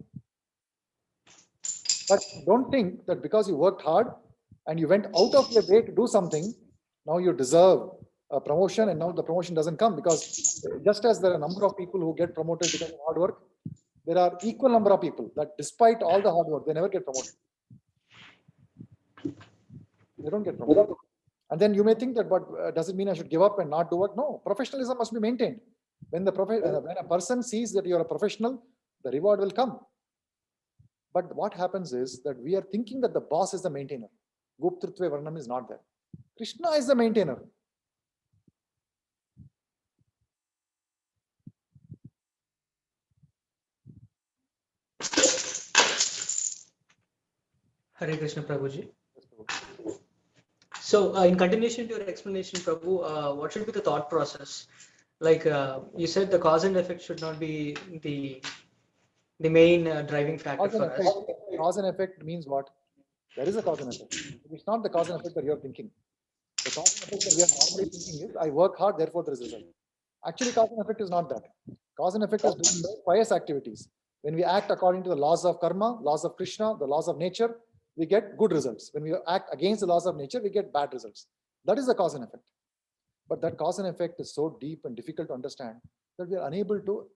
But don't think that because you worked hard and you went out of your way to do something, now you deserve a promotion, and now the promotion doesn't come, because just as there are a number of people who get promoted because of hard work, there are equal number of people that despite all the hard work, they never get promoted. They don't get promoted. And then you may think that, but does it mean I should give up and not do work? No, professionalism must be maintained. When a person sees that you are a professional, the reward will come. But what happens is that we are thinking that the boss is the maintainer. Goptrutve Varnam is not there. Krishna is the maintainer. Hare Krishna Prabhuji. So, in continuation to your explanation, Prabhu, what should be the thought process? Like you said, the cause and effect should not be the main driving factor Cause and for us. effect. Cause and effect means what? There is a cause and effect. It's not the cause and effect that you're thinking. The cause and effect that we are normally thinking is I work hard, therefore there is a result. Actually, cause and effect is not that. Cause and effect is driven by pious activities. When we act according to the laws of karma, laws of Krishna, the laws of nature, we get good results. When we act against the laws of nature, we get bad results. That is the cause and effect. But that cause and effect is so deep and difficult to understand that we are unable to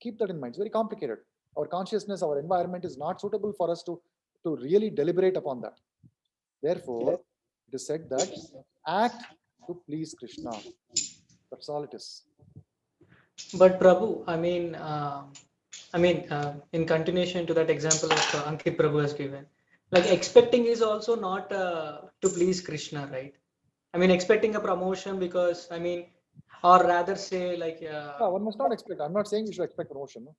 keep that in mind. It's very complicated. Our consciousness, our environment is not suitable for us to really deliberate upon that. Therefore, it is said that act to please Krishna. That's all it is. But Prabhu, in continuation to that example of Ankit Prabhu has given, like expecting is also not to please Krishna, right? I mean, expecting a promotion because, or rather say like, No, one must not expect. I'm not saying you should expect promotion. No?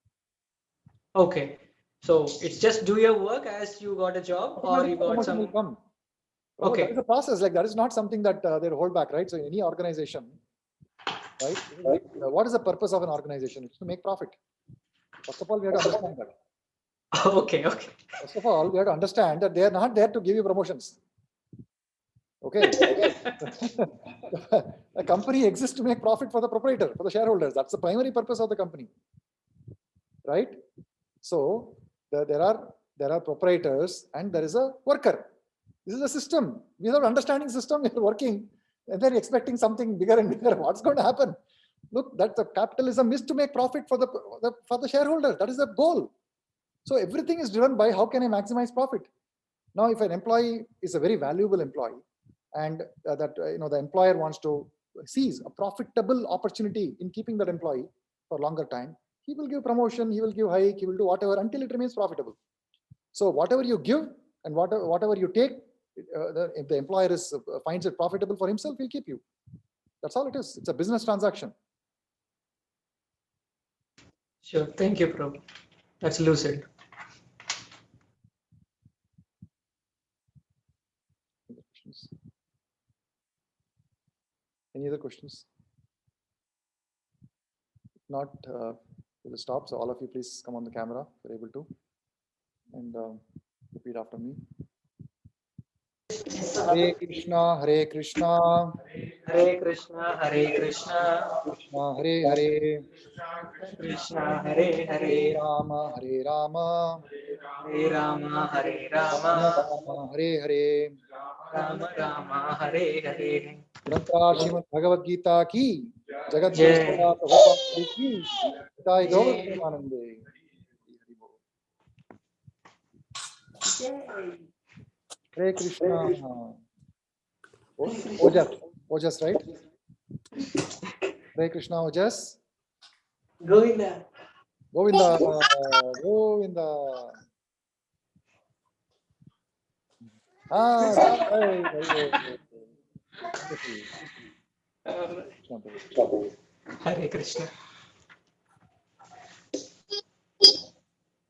okay, so it's just do your work as you got a job or you got Promotion will some, come. Oh, okay. that is a process. Like that is not something that they hold back, right? So in any organization, right? What is the purpose of an organization? It's to make profit. First of all, we have to understand that. Okay. First of all, we have to understand that they are not there to give you promotions. Okay. A company exists to make profit for the proprietor, for the shareholders. That's the primary purpose of the company, right? So there are proprietors and there is a worker. This is a system. Without understanding system, you're working and then expecting something bigger and bigger. What's going to happen? Look, that the capitalism is to make profit for the shareholders. That is the goal. So everything is driven by how can I maximize profit. Now, if an employee is a very valuable employee, and the employer wants to seize a profitable opportunity in keeping that employee for longer time, he will give promotion, he will give hike, he will do whatever until it remains profitable. So whatever you give and whatever you take, if the employer finds it profitable for himself, he'll keep you. That's all it is. It's a business transaction. Sure. Thank you, Prabhu. That's lucid. Any other questions? If not, we'll stop. So all of you, please come on the camera if you're able to, and repeat after me. Hare Krishna, Hare Krishna, Hare Krishna, Hare Krishna, Krishna Hare Hare, Krishna Hare Hare, Rama Hare Rama, Hare Rama, Hare Rama Rama, Rama Hare Hare. Rama Rama, Hare Hare. ग्रंथराज Shrimad Bhagavad Gita की, जगत जय। प्रभुपाद की, जय गौर प्रेमानंदे। Hare Krishna. Ojas, right? Hare Krishna, Ojas. Govinda. Govinda, Govinda. Hare Krishna.